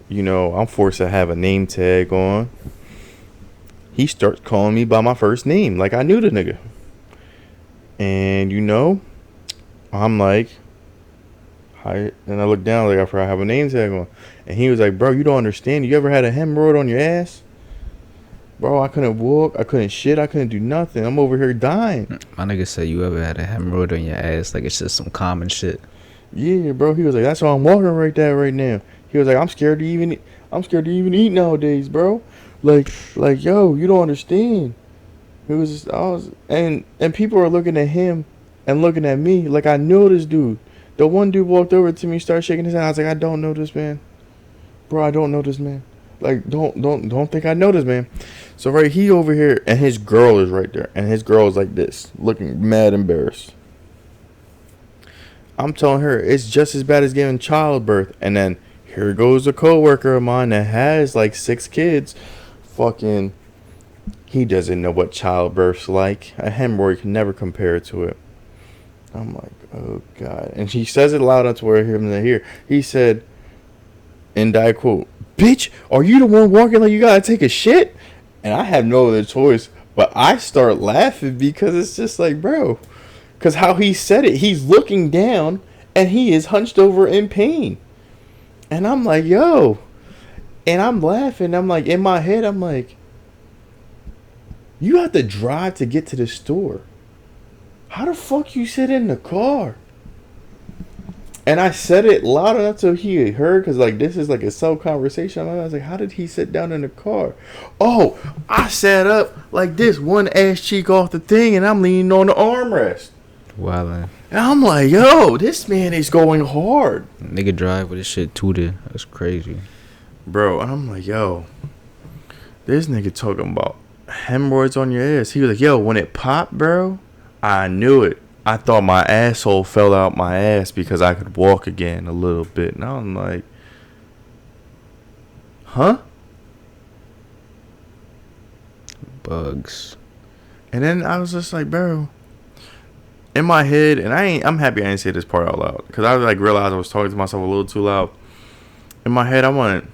Speaker 2: You know, I'm forced to have a name tag on. He starts calling me by my first name, like I knew the nigga. And, you know, I'm like, hi. And I look down, like, I forgot I have a name tag on. And he was like, bro, you don't understand. You ever had a hemorrhoid on your ass? Bro, I couldn't walk. I couldn't shit. I couldn't do nothing. I'm over here dying.
Speaker 1: My nigga said you ever had a hemorrhoid on your ass, like it's just some common shit.
Speaker 2: Yeah, bro. He was like, that's why I'm walking right there right now. He was like, I'm scared to even eat nowadays, bro. Like, yo, you don't understand. And people are looking at him and looking at me like I know this dude. The one dude walked over to me, started shaking his hand. I was like, I don't know this man, bro. I don't know this man. Like, don't think I know this man. So right, he over here, and his girl is right there, and his girl is like this, looking mad embarrassed. I'm telling her it's just as bad as giving childbirth, and then here goes a coworker of mine that has like 6 kids. Fucking, he doesn't know what childbirth's like. A hemorrhoid can never compare to it. I'm like, oh God. And she says it loud enough to where him to hear. He said, and I quote, bitch, are you the one walking like you gotta take a shit? And I have no other choice, but I start laughing because it's just like, bro. Because how he said it, he's looking down and he is hunched over in pain. And I'm like, yo. And I'm laughing. I'm like, in my head, I'm like, you have to drive to get to the store. How the fuck you sit in the car? And I said it loud enough so he heard, because like this is like a self conversation. I was like, how did he sit down in the car? Oh, I sat up like this, one ass cheek off the thing, and I'm leaning on the armrest.
Speaker 1: Wildin'.
Speaker 2: And I'm like, yo, this man is going hard.
Speaker 1: Nigga drive with his shit tooted. That's crazy.
Speaker 2: Bro, and I'm like, yo, this nigga talking about hemorrhoids on your ass. He was like, yo, when it popped, bro, I knew it. I thought my asshole fell out my ass because I could walk again a little bit. And I'm like, huh?
Speaker 1: Bugs.
Speaker 2: And then I was just like, bro, in my head, and I'm happy I didn't say this part out loud, because I like realized I was talking to myself a little too loud. In my head, I went,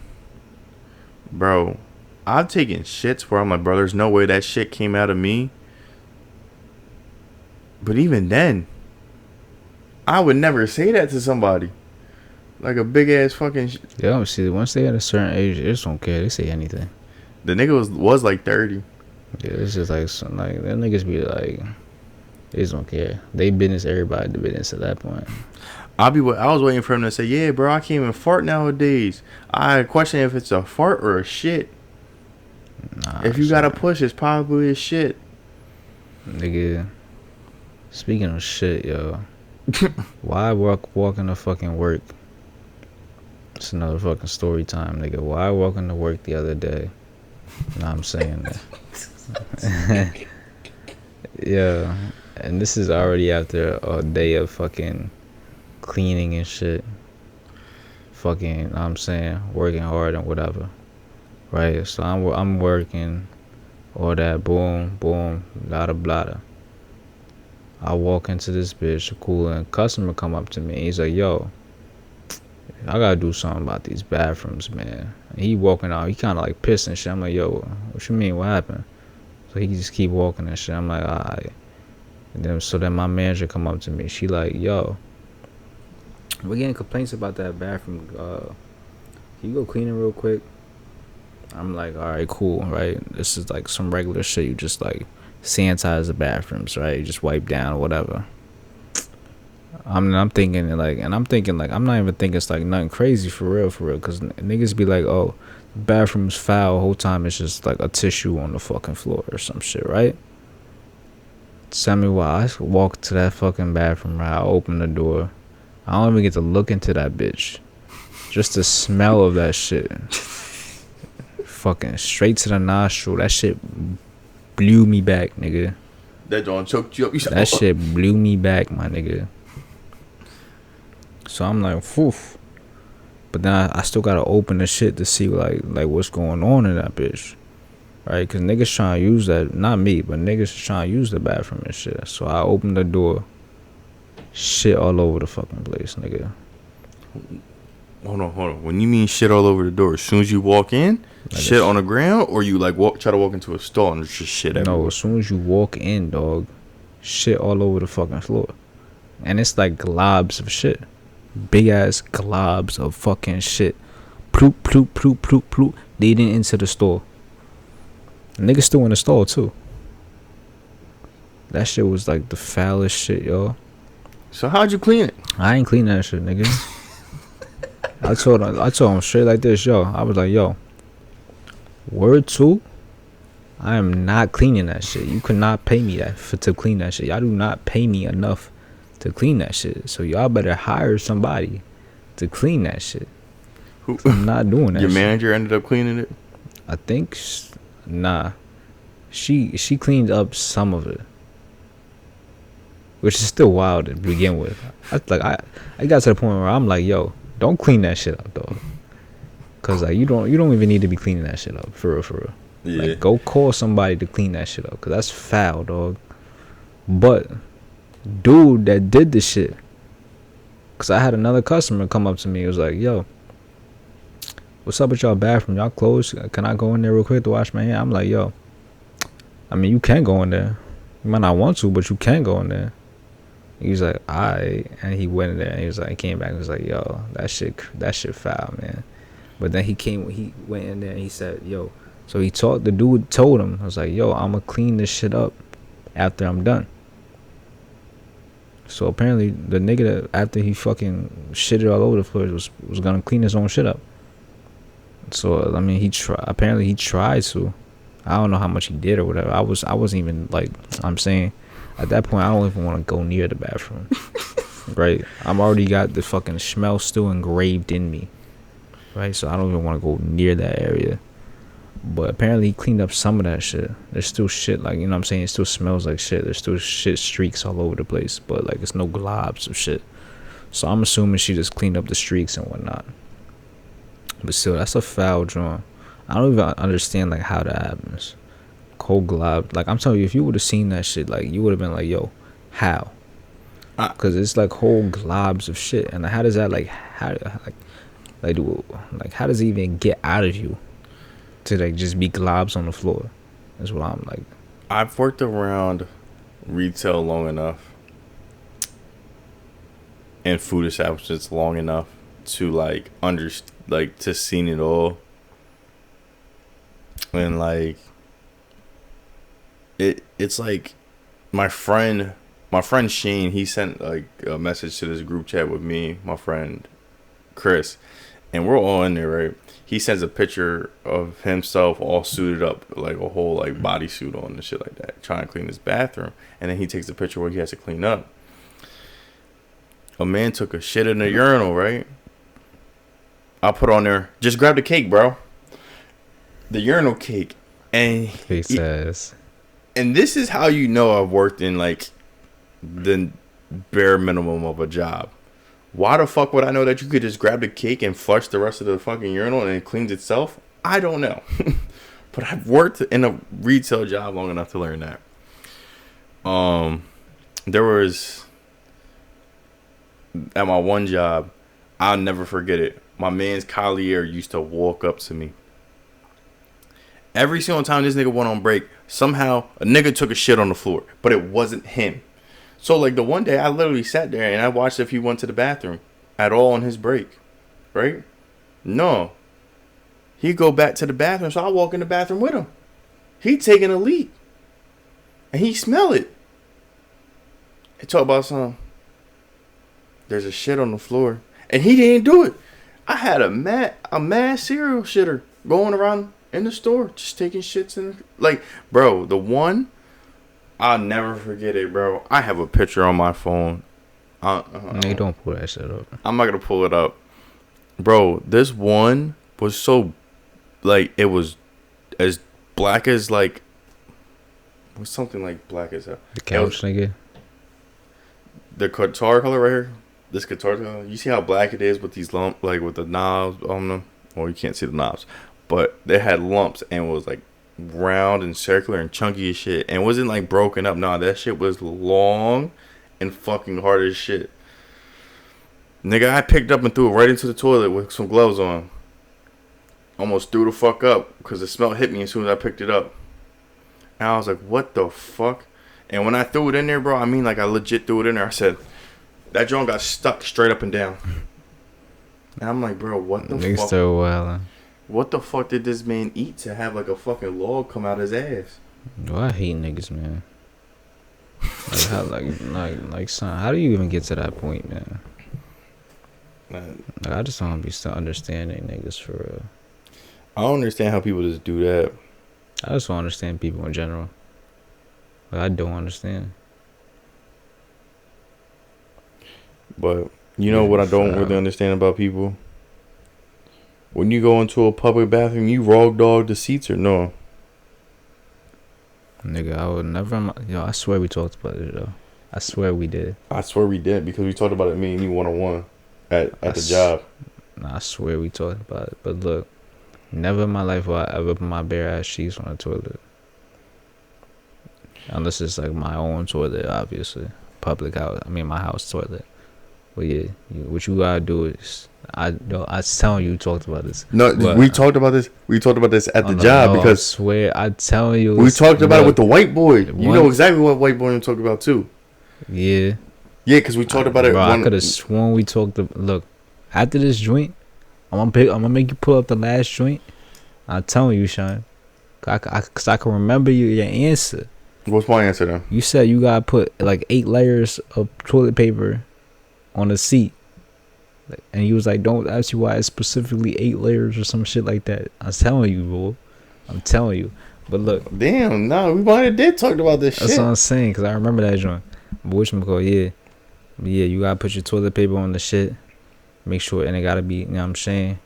Speaker 2: bro, I've taken shits where I'm like, bro, there's no way that shit came out of me. But even then, I would never say that to somebody. Like a big ass fucking
Speaker 1: Yeah, see, once they at a certain age, they just don't care. They say anything.
Speaker 2: The nigga was like 30.
Speaker 1: Yeah, it's just like some, like them niggas be like, they just don't care. They business, everybody the business at that point.
Speaker 2: I was waiting for him to say, yeah, bro, I can't even fart nowadays. I question if it's a fart or a shit.
Speaker 1: Nah,
Speaker 2: if you gotta push, it's probably a shit.
Speaker 1: Nigga, Speaking of shit, yo. Why walking to fucking work? It's another fucking story time, nigga. Why walking to work the other day? Know what I'm saying that. Yeah. And this is already after a day of fucking cleaning and shit. Fucking, know what I'm saying, working hard and whatever. Right? So I'm working, all that, boom, boom, blah, blah. I walk into this bitch, cool, and customer come up to me. He's like, yo, I gotta do something about these bathrooms, man. And he walking out, he kind of like pissed and shit. I'm like, yo, what you mean? What happened? So he just keep walking and shit. I'm like, alright. And then my manager come up to me. She like, yo, we're getting complaints about that bathroom. Can you go clean it real quick? I'm like, alright, cool, right? This is like some regular shit. You just like sanitize the bathrooms, right? You just wipe down or whatever. I'm thinking like, I'm not even thinking it's like nothing crazy for real, because niggas be like, oh, the bathroom's foul, the whole time it's just like a tissue on the fucking floor or some shit, right? Tell me why. I walk to that fucking bathroom, right? I open the door. I don't even get to look into that bitch. Just the smell of that shit. Fucking straight to the nostril. That shit blew me back, nigga.
Speaker 2: That John choked you up.
Speaker 1: That shit blew me back, my nigga. So I'm like, whew. But then I still gotta open the shit to see like what's going on in that bitch, right? Cause niggas trying to use that, not me, but niggas trying to use the bathroom and shit. So I open the door, shit all over the fucking place, nigga.
Speaker 2: Hold on. When you mean shit all over the door, as soon as you walk in, like shit on the ground, or you like try to walk into a stall and there's just shit everywhere?
Speaker 1: No, as soon as you walk in, dog, shit all over the fucking floor, and it's like globs of shit. Big ass globs of fucking shit. Ploop, ploop, ploop, ploop, ploop. Leading into the store. Niggas still in the store too. That shit was like the foulest shit, yo.
Speaker 2: So how'd you clean it?
Speaker 1: I ain't clean that shit, nigga. I told him straight like this, yo. I was like, yo, word 2, I am not cleaning that shit. You could not pay me to clean that shit. Y'all do not pay me enough to clean that shit. So y'all better hire somebody to clean that shit. I'm not doing that
Speaker 2: Your
Speaker 1: shit.
Speaker 2: manager ended up cleaning it?
Speaker 1: I think, nah. She cleaned up some of it, which is still wild to begin with. I got to the point where I'm like, yo, don't clean that shit up, dog. Cause like you don't even need to be cleaning that shit up, for real. Yeah. Like, go call somebody to clean that shit up, cause that's foul, dog. But dude that did the shit, cause I had another customer come up to me. It was like, yo, what's up with y'all bathroom? Y'all closed? Can I go in there real quick to wash my hand? I'm like, yo, I mean, you can go in there. You might not want to, but you can go in there. He was like, alright, and he went in there and he was like, he came back and was like, yo, that shit foul, man. But then he went in there and he said, yo, so the dude told him, I was like, yo, I'ma clean this shit up after I'm done. So apparently the nigga that after he fucking shitted all over the place was gonna clean his own shit up. So I mean, apparently he tried to. I don't know how much he did or whatever. I wasn't even like, I'm saying, at that point I don't even want to go near the bathroom. Right? I'm already got the fucking smell still engraved in me. Right? So I don't even want to go near that area. But apparently he cleaned up some of that shit. There's still shit, like, you know what I'm saying? It still smells like shit. There's still shit streaks all over the place. But like, it's no globs of shit. So I'm assuming she just cleaned up the streaks and whatnot. But still, that's a foul drawing. I don't even understand like how that happens. Cold glob. Like, I'm telling you, if you would have seen that shit, like, you would have been like, yo, how? Because it's like whole globs of shit. And how does that how does it even get out of you to like just be globs on the floor? That's what I'm like.
Speaker 2: I've worked around retail long enough and food establishments long enough to like to seen it all. And like it's like my friend Shane, he sent like a message to this group chat with me, my friend Chris, and we're all in there, right? He sends a picture of himself all suited up, like a whole like bodysuit on and shit like that, trying to clean his bathroom. And then he takes a picture where he has to clean up. A man took a shit in the urinal, right? I put on there, just grab the cake, bro. The urinal cake. And
Speaker 1: Face ass.
Speaker 2: and this is how you know I've worked in like the bare minimum of a job. Why the fuck would I know that you could just grab the cake and flush the rest of the fucking urinal and it cleans itself? I don't know. But I've worked in a retail job long enough to learn that. There was, at my one job, I'll never forget it. My man's collier used to walk up to me. Every single time this nigga went on break, somehow a nigga took a shit on the floor, but it wasn't him. So, like, the one day I literally sat there and I watched if he went to the bathroom at all on his break, right? No. He'd go back to the bathroom, so I walk in the bathroom with him. He taking a leak. And he smell it. He talk about something. There's a shit on the floor. And he didn't do it. I had a mad serial shitter going around in the store, just taking shits in. Like, bro, the one... I'll never forget it, bro. I have a picture on my phone.
Speaker 1: Nigga, don't pull that shit up.
Speaker 2: I'm not gonna pull it up, bro. This one was so, like, it was as black as like, was something like black as hell.
Speaker 1: The couch, nigga.
Speaker 2: The guitar color right here. This guitar color. You see how black it is with these lumps, like with the knobs on them. Well, you can't see the knobs, but they had lumps and was like round and circular and chunky as shit, and wasn't like broken up. Nah, that shit was long and fucking hard as shit. Nigga, I picked up and threw it right into the toilet with some gloves on. Almost threw the fuck up because the smell hit me as soon as I picked it up. And I was like, what the fuck? And when I threw it in there, bro, I mean, like, I legit threw it in there. I said, that joint got stuck straight up and down. And I'm like, bro, what the
Speaker 1: Niggas
Speaker 2: fuck?
Speaker 1: still wildin'.
Speaker 2: What the fuck did this man eat to have like a fucking log come out his ass?
Speaker 1: Well, I hate niggas, man. Like, how, son, how do you even get to that point, man? Like, I just don't be still understanding niggas for real.
Speaker 2: I don't understand how people just do that.
Speaker 1: I just don't understand people in general. Like, I don't understand.
Speaker 2: But you know what I don't really understand about people? When you go into a public bathroom, you raw dog the seats or no?
Speaker 1: Nigga, I would never. Yo, I swear we talked about it, though. I swear we did.
Speaker 2: I swear we did, because we talked about it, me and you one-on-one at the job.
Speaker 1: Nah, I swear we talked about it. But look, never in my life will I ever put my bare ass cheeks on a toilet. Unless it's like my own toilet, obviously. Public house. I mean, my house toilet. But yeah, what you gotta do is, I was telling you, talked about this.
Speaker 2: No,
Speaker 1: but,
Speaker 2: we talked about this. We talked about this at the job because
Speaker 1: I swear, I telling you,
Speaker 2: we talked about it with the white boy. You know exactly what white boy I'm talking about too.
Speaker 1: Yeah,
Speaker 2: yeah, because we talked about it.
Speaker 1: Bro, I could have sworn we talked. Look, after this joint, I'm gonna make you pull up the last joint. I'm telling you, Sean, cause I can remember your answer.
Speaker 2: What's my answer then?
Speaker 1: You said you gotta put like 8 layers of toilet paper on the seat, and you was like, don't ask you why it's specifically 8 layers or some shit like that. I'm telling you, bro. I'm telling you. But look,
Speaker 2: damn, no, we might have did talk about this.
Speaker 1: That's
Speaker 2: shit.
Speaker 1: What I'm saying, because I remember that joint. But whatchamacallit, yeah, you gotta put your toilet paper on the shit. Make sure, and it gotta be, you know what I'm saying,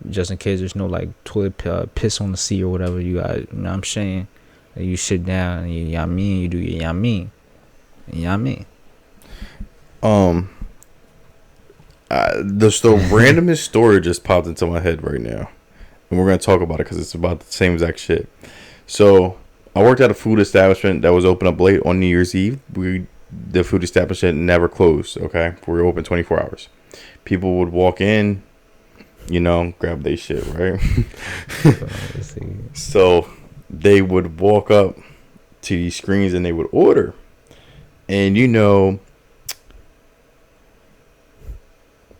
Speaker 1: just in case there's no like toilet piss on the seat or whatever. You got, you know what I'm saying, and you sit down and you know what I mean, you do your yameen. You know what I mean?
Speaker 2: The randomest story just popped into my head right now, and we're gonna talk about it because it's about the same exact shit. So I worked at a food establishment that was open up late on New Year's Eve. The food establishment never closed. Okay, we were open 24 hours. People would walk in, you know, grab their shit, right? So they would walk up to these screens and they would order, and you know,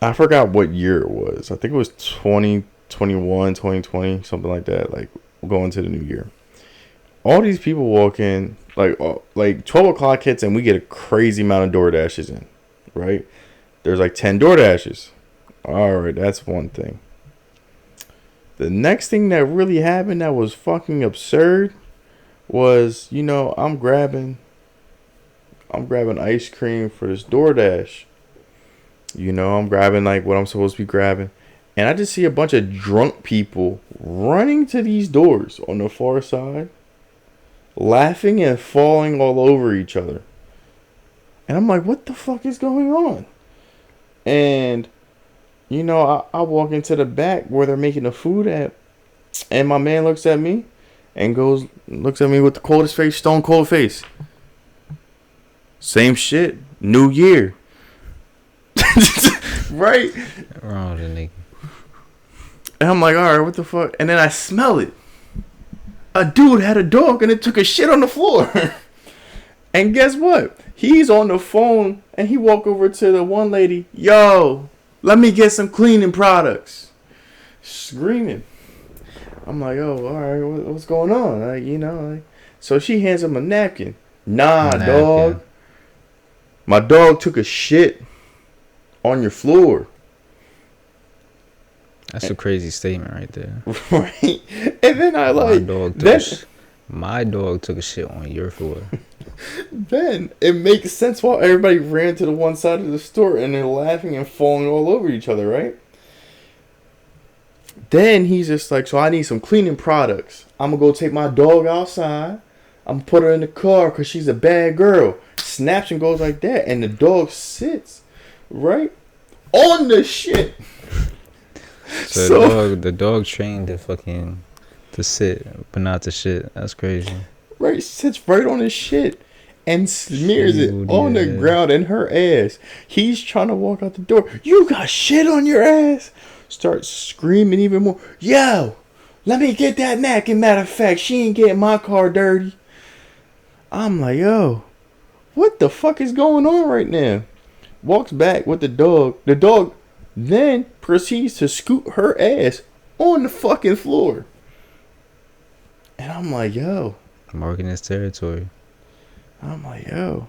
Speaker 2: I forgot what year it was. I think it was 2021, 2020, something like that. Like going to the new year. All these people walk in, like 12 o'clock hits and we get a crazy amount of DoorDashes in, right? There's like 10 DoorDashes. All right, that's one thing. The next thing that really happened that was fucking absurd was, I'm grabbing ice cream for this DoorDash. I'm grabbing like what I'm supposed to be grabbing. And I just see a bunch of drunk people running to these doors on the far side, laughing and falling all over each other. And I'm like, what the fuck is going on? And, I walk into the back where they're making the food at. And my man looks at me and looks at me with the coldest face, stone cold face. Same shit. New year. Right?
Speaker 1: Wrong with the nigga.
Speaker 2: And I'm like, all right, what the fuck? And then I smell it. A dude had a dog and it took a shit on the floor. And guess what? He's on the phone and he walked over to the one lady. Yo, let me get some cleaning products. Screaming. I'm like, oh, all right, what's going on? So she hands him a napkin. Nah, dog. My dog took a shit on your floor.
Speaker 1: That's a crazy statement right there.
Speaker 2: Right? And then
Speaker 1: my dog took a shit on your floor.
Speaker 2: Then it makes sense why everybody ran to the one side of the store and they're laughing and falling all over each other, right? Then he's just like, so I need some cleaning products. I'm going to go take my dog outside. I'm going to put her in the car because she's a bad girl. Snaps and goes like that. And the dog sits, right? On the shit.
Speaker 1: So the dog trained to sit, but not to shit. That's crazy.
Speaker 2: Right, sits right on his shit and smears it on the ground in her ass. He's trying to walk out the door. You got shit on your ass. Starts screaming even more. Yo, let me get that napkin. Matter of fact, she ain't getting my car dirty. I'm like, yo, what the fuck is going on right now? Walks back with the dog. The dog then proceeds to scoot her ass on the fucking floor. And I'm like, yo.
Speaker 1: Marking his territory.
Speaker 2: I'm like, yo.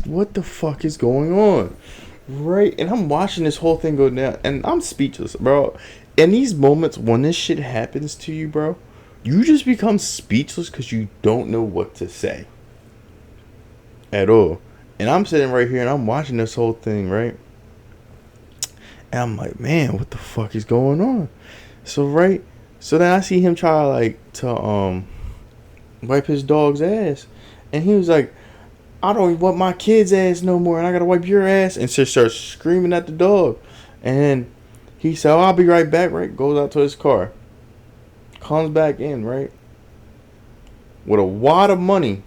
Speaker 2: What the fuck is going on? Right? And I'm watching this whole thing go down. And I'm speechless, bro. In these moments when this shit happens to you, bro, you just become speechless because you don't know what to say. At all. And I'm sitting right here and I'm watching this whole thing, right? And I'm like, man, what the fuck is going on? So then I see him try to wipe his dog's ass. And he was like, I don't want my kid's ass no more and I gotta wipe your ass. And just starts screaming at the dog. And then he said, oh, I'll be right back, right? Goes out to his car. Comes back in, right? With a wad of money.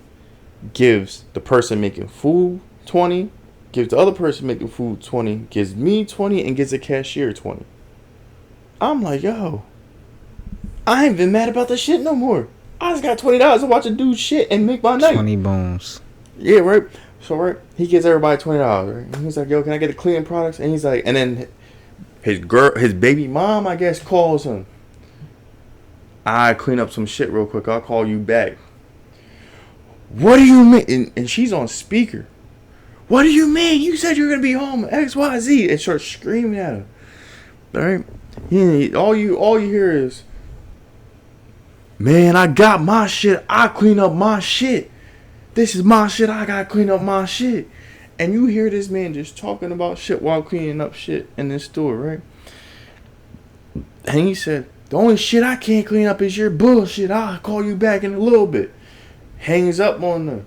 Speaker 2: Gives the person making food 20. Gives the other person making food 20. Gives me 20 and gives the cashier 20. I'm like, yo. I ain't been mad about this shit no more. I just got $20 to watch a dude shit and make my night.
Speaker 1: 20 bones.
Speaker 2: Yeah, right. So, right, he gives everybody $20, right? And he's like, yo, can I get the cleaning products? And he's like, and then his baby mom, I guess, calls him. I clean up some shit real quick. I'll call you back. What do you mean? And she's on speaker. What do you mean? You said you were gonna be home X, Y, Z. And starts screaming at him. All right. All you hear is, man, I got my shit. I clean up my shit. This is my shit. I gotta clean up my shit. And you hear this man just talking about shit while cleaning up shit in this store, right? And he said, the only shit I can't clean up is your bullshit. I'll call you back in a little bit. Hangs up on the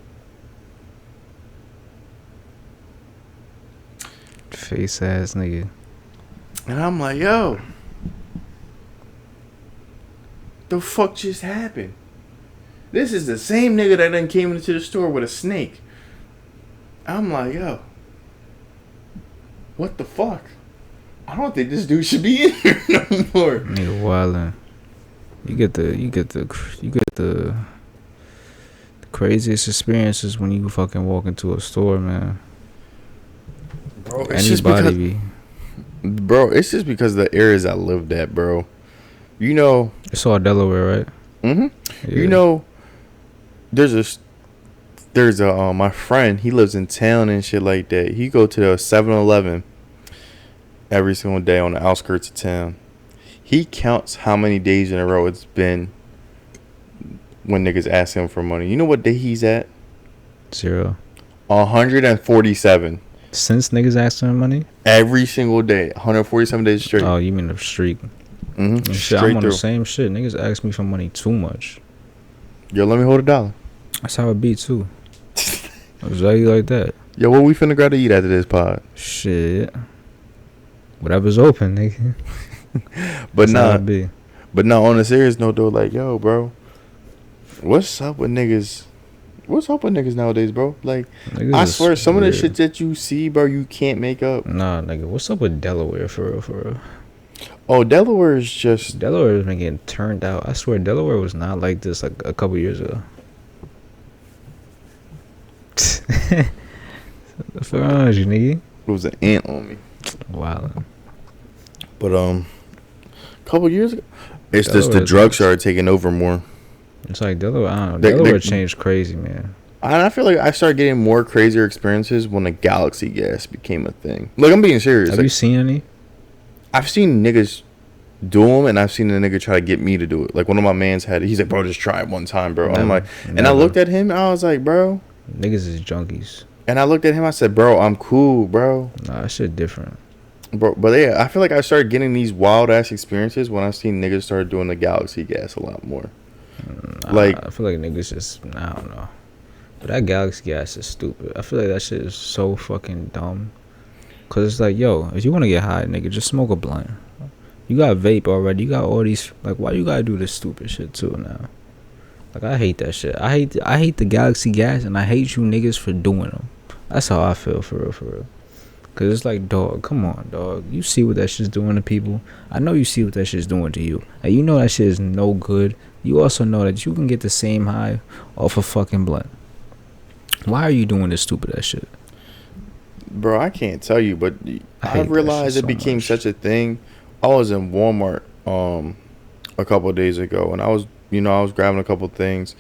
Speaker 1: face ass nigga.
Speaker 2: And I'm like, yo, the fuck just happened? This is the same nigga that done came into the store with a snake. I'm like, yo, what the fuck? I don't think this dude should be in here no more.
Speaker 1: Nigga wildin'. You get the craziest experiences when you fucking walk into a store, man.
Speaker 2: Bro, it's just because of the areas I lived at, bro. You know,
Speaker 1: it's all Delaware, right?
Speaker 2: Mm-hmm. Yeah. You know, there's a my friend, he lives in town and shit like that. He go to the 7-Eleven every single day on the outskirts of town. he counts how many days in a row it's been when niggas ask him for money. You know what day he's at?
Speaker 1: 0.
Speaker 2: 147.
Speaker 1: Since niggas asked him money?
Speaker 2: Every single day. 147 days straight.
Speaker 1: Oh, you mean the streak?
Speaker 2: Mm-hmm.
Speaker 1: Shit, I'm on the same shit. Niggas ask me for money too much.
Speaker 2: Yo, let me hold $1.
Speaker 1: That's how it be too. Exactly like that.
Speaker 2: Yo, what we finna grab to eat after this pod?
Speaker 1: Shit. Whatever's open, nigga.
Speaker 2: But
Speaker 1: That's how
Speaker 2: nah.
Speaker 1: it be.
Speaker 2: But no, on a serious note though, like, yo, bro, what's up with niggas? What's up with niggas nowadays, bro? Like,
Speaker 1: Niggas
Speaker 2: I
Speaker 1: is
Speaker 2: swear, some
Speaker 1: weird.
Speaker 2: of the shit that you see, bro, you can't make up.
Speaker 1: Nah, nigga. What's up with Delaware for real? For real?
Speaker 2: Oh, Delaware is just.
Speaker 1: Delaware has been getting turned out. I swear, Delaware was not like this like a couple years ago. What's wrong with you, nigga?
Speaker 2: It was an ant on me.
Speaker 1: Wow.
Speaker 2: But a couple years ago, it's just the
Speaker 1: Delaware's
Speaker 2: drugs started taking over more.
Speaker 1: It's like Delaware. I don't know.
Speaker 2: They-
Speaker 1: Delaware
Speaker 2: they-
Speaker 1: changed crazy, man.
Speaker 2: And I feel like I started getting more crazier experiences when the Galaxy gas became a thing. Like, I'm being serious.
Speaker 1: Have
Speaker 2: Like,
Speaker 1: you seen any?
Speaker 2: I've seen niggas do them, and I've seen a nigga try to get me to do it. Like, one of my mans had it. He's like, bro, just try it one time, bro. I'm
Speaker 1: Never.
Speaker 2: like, and I
Speaker 1: Never.
Speaker 2: looked at him, and I was like, bro.
Speaker 1: Niggas is junkies.
Speaker 2: And I looked at him, I said, bro, I'm cool, bro.
Speaker 1: Nah, that shit different.
Speaker 2: Bro, but yeah, I feel like I started getting these wild ass experiences when I seen niggas start doing the Galaxy gas a lot more.
Speaker 1: Nah,
Speaker 2: Like-
Speaker 1: I feel like niggas just, I don't know. But that Galaxy gas is stupid. I feel like that shit is so fucking dumb. Cause it's like, yo, if you want to get high, nigga, just smoke a blunt. You got vape already. You got all these, like, why you gotta do this stupid shit too now? Like, I hate that shit. I hate the Galaxy gas, and I hate you niggas for doing them. That's how I feel, for real, for real. Cause it's like, dog, come on, dog. You see what that shit's doing to people. I know you see what that shit's doing to you. And you know that shit is no good. You also know that you can get the same high off a fucking blunt. Why are you doing this stupid ass shit?
Speaker 2: Bro, I can't tell you, but
Speaker 1: I
Speaker 2: I
Speaker 1: hate that
Speaker 2: realized
Speaker 1: shit
Speaker 2: it
Speaker 1: so
Speaker 2: became
Speaker 1: much.
Speaker 2: such a thing. I was in Walmart a couple of days ago, and I was grabbing a couple things,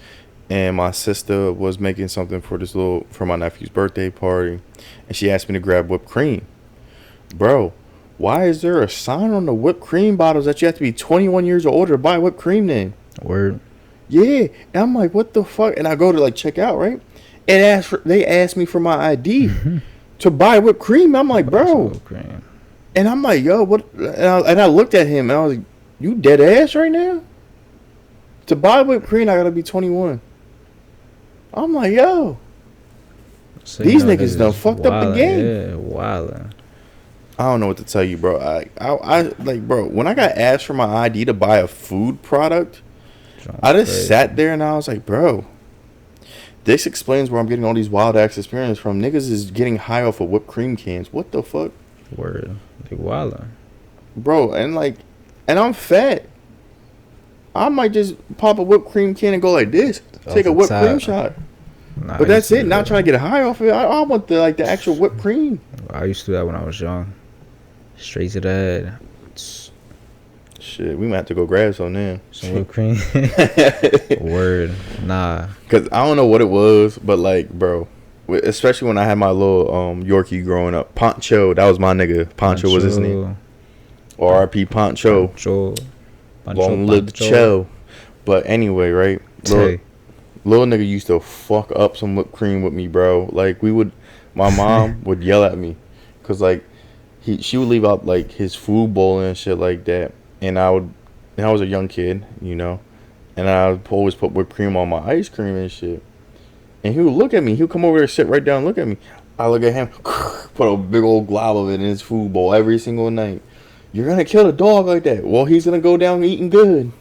Speaker 2: and my sister was making something for my nephew's birthday party, and she asked me to grab whipped cream. Bro, why is there a sign on the whipped cream bottles that you have to be 21 years or older to buy whipped cream then?
Speaker 1: Word.
Speaker 2: Yeah, and I'm like, what the fuck? And I go to like check out, right? And they asked me for my ID to buy whipped cream. I'm like, bro.
Speaker 1: Whipped cream.
Speaker 2: And I'm like, yo, what? And I looked at him and I was like, you dead ass right now? To buy whipped cream, I gotta be 21. I'm like, yo,
Speaker 1: So,
Speaker 2: these
Speaker 1: you know,
Speaker 2: niggas done fucked up the
Speaker 1: wildin',
Speaker 2: game.
Speaker 1: Yeah, wildin'.
Speaker 2: I don't know what to tell you, bro. I like, bro, when I got asked for my ID to buy a food product, I just
Speaker 1: Crazy.
Speaker 2: sat there and I was like, bro, this explains where I'm getting all these wild ass experience from. Niggas is getting high off of whipped cream cans. What the fuck?
Speaker 1: Word. They wildin'.
Speaker 2: Bro, and I'm fat. I might just pop a whipped cream can and go like this. Take
Speaker 1: the
Speaker 2: a whipped
Speaker 1: top.
Speaker 2: cream shot.
Speaker 1: Nah,
Speaker 2: But
Speaker 1: I
Speaker 2: that's
Speaker 1: used to
Speaker 2: it.
Speaker 1: do
Speaker 2: Not
Speaker 1: that.
Speaker 2: trying to get high off of it. I want the actual whipped cream.
Speaker 1: I used to do that when I was young. Straight to the head.
Speaker 2: Shit, we might have to go grab some then.
Speaker 1: Some whipped cream. Word. Nah.
Speaker 2: Cause I don't know what it was, but like, bro, especially when I had my little Yorkie growing up, Poncho, that was my nigga. Poncho was his name. R.I.P. Poncho.
Speaker 1: Poncho.
Speaker 2: Long live the Cho. But anyway, right?
Speaker 1: Tay.
Speaker 2: Little nigga used to fuck up some whipped cream with me, bro. Like my mom would yell at me, cause like she would leave out like his food bowl and shit like that, and I was a young kid, you know, and I would always put whipped cream on my ice cream and shit, and he would look at me. He would come over there, sit right down, and look at me. I look at him, put a big old glob of it in his food bowl every single night. You're gonna kill a dog like that? Well, he's gonna go down eating good.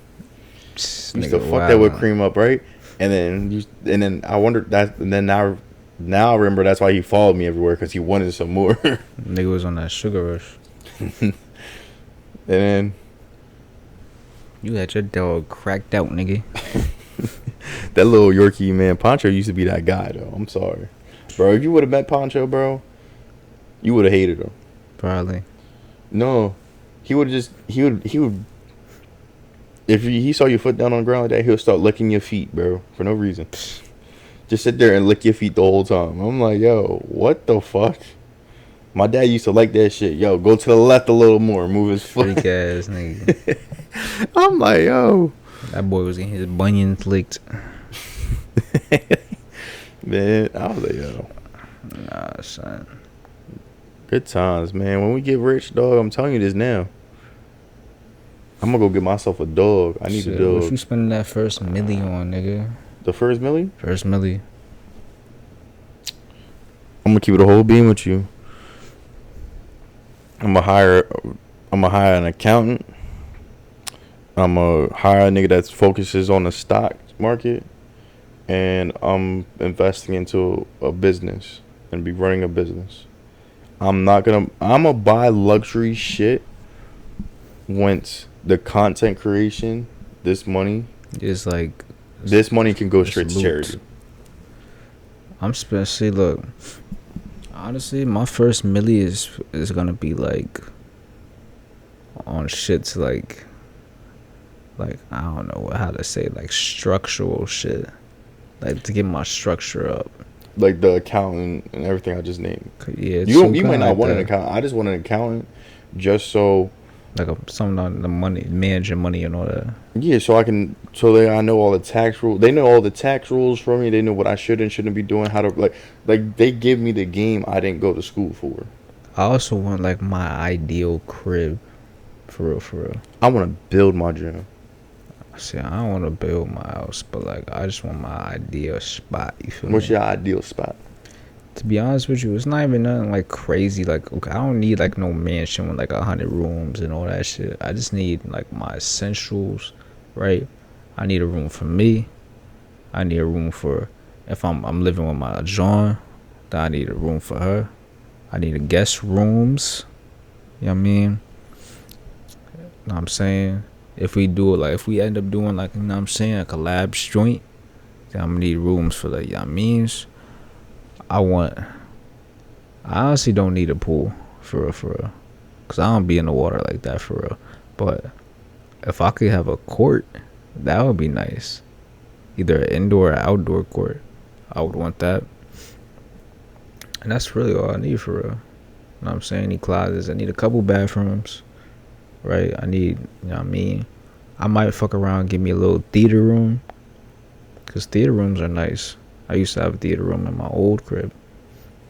Speaker 2: Used to fuck that whipped cream up, right? And then I wondered that, and then now I remember that's why he followed me everywhere, because he wanted some more.
Speaker 1: Nigga was on that sugar rush.
Speaker 2: And then
Speaker 1: You had your dog cracked out, nigga.
Speaker 2: that little Yorkie, man, Poncho used to be that guy though. I'm sorry, bro. If you would have met Poncho, bro, you would have hated him.
Speaker 1: Probably.
Speaker 2: No, he would if he saw your foot down on the ground like that, he'll start licking your feet, bro, for no reason. Just sit there and lick your feet the whole time. I'm like, yo, what the fuck? My dad used to like that shit. Yo, go to the left a little more. Move his foot.
Speaker 1: Freak ass nigga.
Speaker 2: I'm like, yo.
Speaker 1: That boy was getting his bunions licked.
Speaker 2: Man, I was like, yo.
Speaker 1: Nah, son.
Speaker 2: Good times, man. When we get rich, dog, I'm telling you this now. I'm gonna go get myself a dog. I need
Speaker 1: Shit,
Speaker 2: a dog.
Speaker 1: what you spending that first milli on, nigga?
Speaker 2: The first milli?
Speaker 1: First milli.
Speaker 2: I'm gonna keep it a whole beam with you. I'm gonna hire an accountant. I'm gonna hire a nigga that focuses on the stock market, and I'm investing into a business and be running a business. I'm gonna buy luxury shit once the content creation, this money can go straight to charity.
Speaker 1: I'm especially look. Honestly, my first milli is gonna be like on shits like I don't know how to say, like structural shit, like to get my structure up.
Speaker 2: Like the accountant and everything I just named.
Speaker 1: Yeah,
Speaker 2: You might not want an accountant. I just want an accountant just so
Speaker 1: like something on the money, managing money and all that.
Speaker 2: Yeah, so I know all the tax rules. They know all the tax rules for me. They know what I should and shouldn't be doing. How to like they give me the game I didn't go to school for.
Speaker 1: I also want like my ideal crib, for real.
Speaker 2: I want to build my gym.
Speaker 1: See, I don't want to build my house, but like I just want my ideal spot. You feel me?
Speaker 2: What's your ideal spot?
Speaker 1: To be honest with you, it's not even nothing like crazy. Like, okay, I don't need like no mansion with like 100 rooms and all that shit. I just need like my essentials, right? I need a room for me. I need a room for if I'm living with my John. Then I need a room for her. I need a guest rooms. You know what I mean? Know what I'm saying? If we do it, like if we end up doing like, you know what I'm saying, a collab joint, then I'm gonna need rooms for the, you know what I mean? I honestly don't need a pool for real, cause I don't be in the water like that for real. But if I could have a court, that would be nice. Either an indoor or outdoor court, I would want that. And that's really all I need for real. You know what I'm saying? I need closets. I need a couple bathrooms, right? I need, you know what I mean? I might fuck around and give me a little theater room, cause theater rooms are nice. I used to have a theater room in my old crib.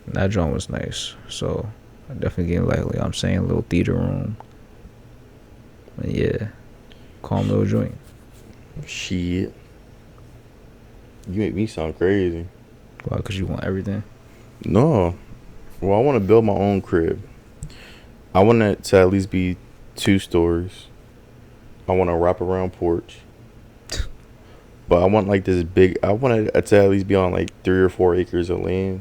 Speaker 1: And that joint was nice. So I definitely get like I'm saying, a little theater room. And yeah, calm little joint.
Speaker 2: Shit. You make me sound crazy.
Speaker 1: Why? Cause you want everything?
Speaker 2: No. Well, I want to build my own crib. I want it to at least be 2 stories. I want a wraparound porch. But I want like this big. I want it to at least be on like 3 or 4 acres of land.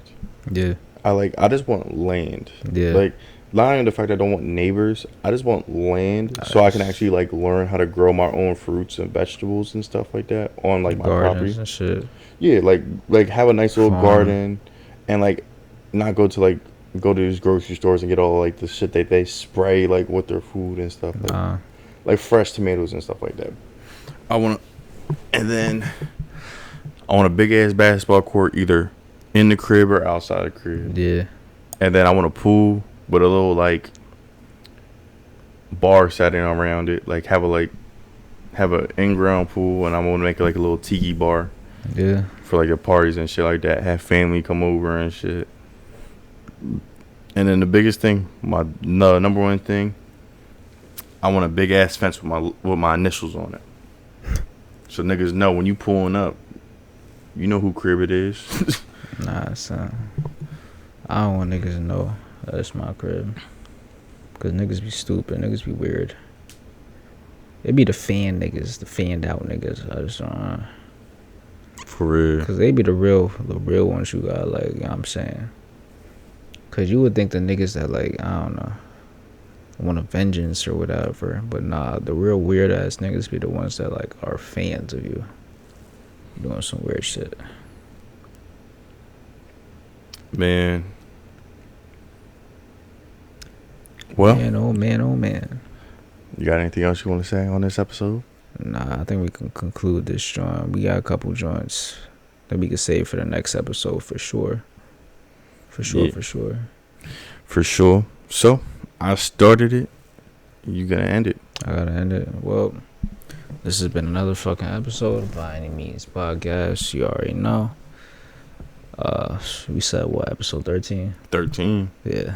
Speaker 1: Yeah.
Speaker 2: I just want land.
Speaker 1: Yeah.
Speaker 2: Like, not even the fact I don't want neighbors. I just want land so I can actually like learn how to grow my own fruits and vegetables and stuff like that on like my property.
Speaker 1: And shit.
Speaker 2: Yeah, like have a nice little garden, and like not go to these grocery stores and get all like the shit that they spray like with their food and stuff like fresh tomatoes and stuff like that. And then I want a big ass basketball court either in the crib or outside the crib.
Speaker 1: Yeah.
Speaker 2: And then I want a pool with a little like bar setting around it. Like have a in-ground pool, and I want to make it like a little tiki bar.
Speaker 1: Yeah.
Speaker 2: For like the parties and shit like that. Have family come over and shit. And then the biggest thing, number one thing, I want a big ass fence with my initials on it. So niggas know when you pulling up, you know who crib it is.
Speaker 1: Nah, son. I don't want niggas to know that's my crib. Cause niggas be stupid, niggas be weird. It be the fan niggas, the fanned out niggas. I just don't.
Speaker 2: For real.
Speaker 1: Cause they be the real ones you got, like, you know what I'm saying. Cause you would think the niggas that like, I don't know, want a vengeance or whatever, but nah, the real weird ass niggas be the ones that like are fans of you doing some weird shit.
Speaker 2: Man. Well,
Speaker 1: oh man.
Speaker 2: You got anything else you want to say on this episode?
Speaker 1: Nah, I think we can conclude this joint. We got a couple joints that we can save for the next episode for sure. For sure.
Speaker 2: For sure. So I started it. You gonna end it?
Speaker 1: I gotta end it. Well, this has been another fucking episode of By Any Means Podcast. You already know. We said what, episode 13?
Speaker 2: 13.
Speaker 1: Yeah,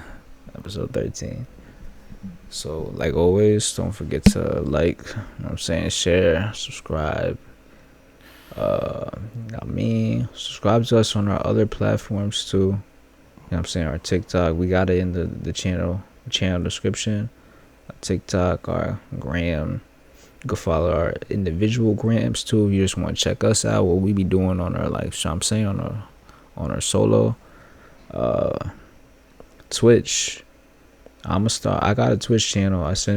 Speaker 1: episode 13. So, like always, don't forget to like, you know what I'm saying, share, subscribe. Subscribe to us on our other platforms too. You know what I'm saying? Our TikTok, we got it in the channel description. Our TikTok, our gram. You can follow our individual grams too if you just want to check us out, what we be doing on our, like, you know what I'm saying, on our solo. Twitch. I got a Twitch channel. It's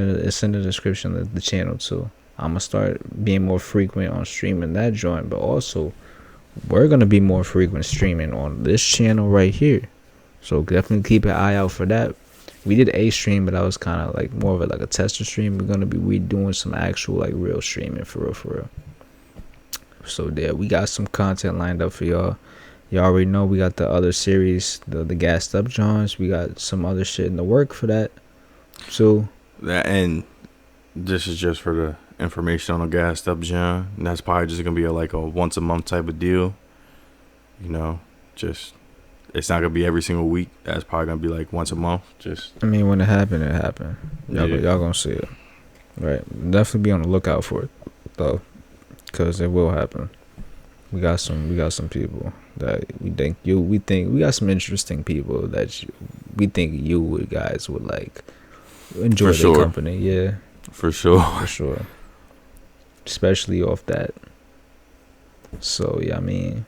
Speaker 1: in the description of the channel too. I'm gonna start being more frequent on streaming that joint, but also we're gonna be more frequent streaming on this channel right here. So definitely keep an eye out for that. We did a stream, but that was kind of like more of a tester stream. We're gonna be doing some actual like real streaming for real. So yeah, we got some content lined up for y'all. You already know we got the other series, the gassed up Johns. We got some other shit in the work for that. So
Speaker 2: that, and this is just for the information on the gassed up John. And that's probably just gonna be a once a month type of deal. You know, just it's not gonna be every single week. That's probably gonna be like once a month. Just
Speaker 1: I mean, when it happened, it happened. Y'all gonna see it, right? Definitely be on the lookout for it, though, because it will happen. We got some people that we think we got some interesting people that we think you guys would like enjoy their company. Yeah,
Speaker 2: for sure,
Speaker 1: especially off that. So yeah, I mean,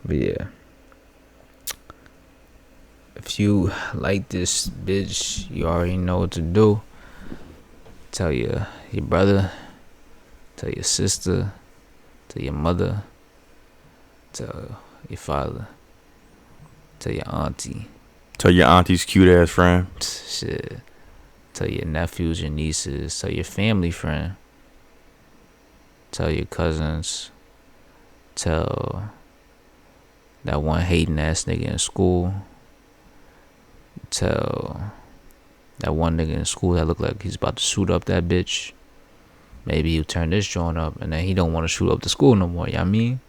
Speaker 1: but yeah. If you like this bitch, you already know what to do. Tell your brother, tell your sister, tell your mother, tell your father, tell your auntie.
Speaker 2: Tell your auntie's cute ass friend.
Speaker 1: Shit. Tell your nephews, your nieces, tell your family friend. Tell your cousins. Tell that one hating ass nigga in school. Tell that one nigga in school that look like he's about to shoot up that bitch. Maybe he'll turn this joint up and then he don't want to shoot up the school no more. You know what I mean?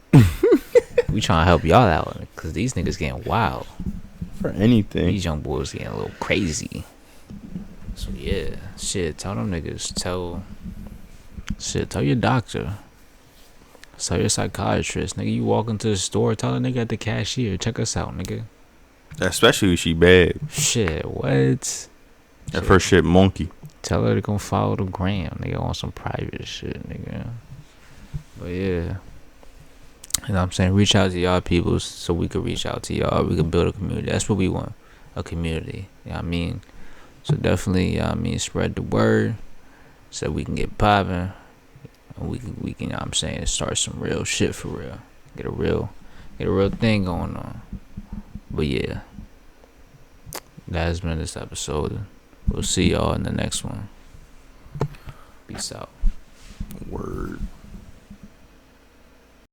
Speaker 1: We trying to help y'all out because these niggas getting wild.
Speaker 2: For anything.
Speaker 1: These young boys getting a little crazy. So yeah, shit, tell them niggas. Tell your doctor. Tell your psychiatrist. Nigga, you walk into the store, tell the nigga at the cashier, check us out, nigga.
Speaker 2: Especially if she bad.
Speaker 1: Shit, what?
Speaker 2: That first shit monkey.
Speaker 1: Tell her to go follow the gram. Nigga on some private shit, nigga. But yeah. You know what I'm saying? Reach out to y'all people so we could reach out to y'all. We could build a community. That's what we want. A community. You know what I mean? So definitely, you know what I mean, spread the word so we can get popping. And we can, you know what I'm saying, start some real shit for real. Get a real thing going on. But yeah, that has been this episode. We'll see y'all in the next one. Peace out.
Speaker 2: Word.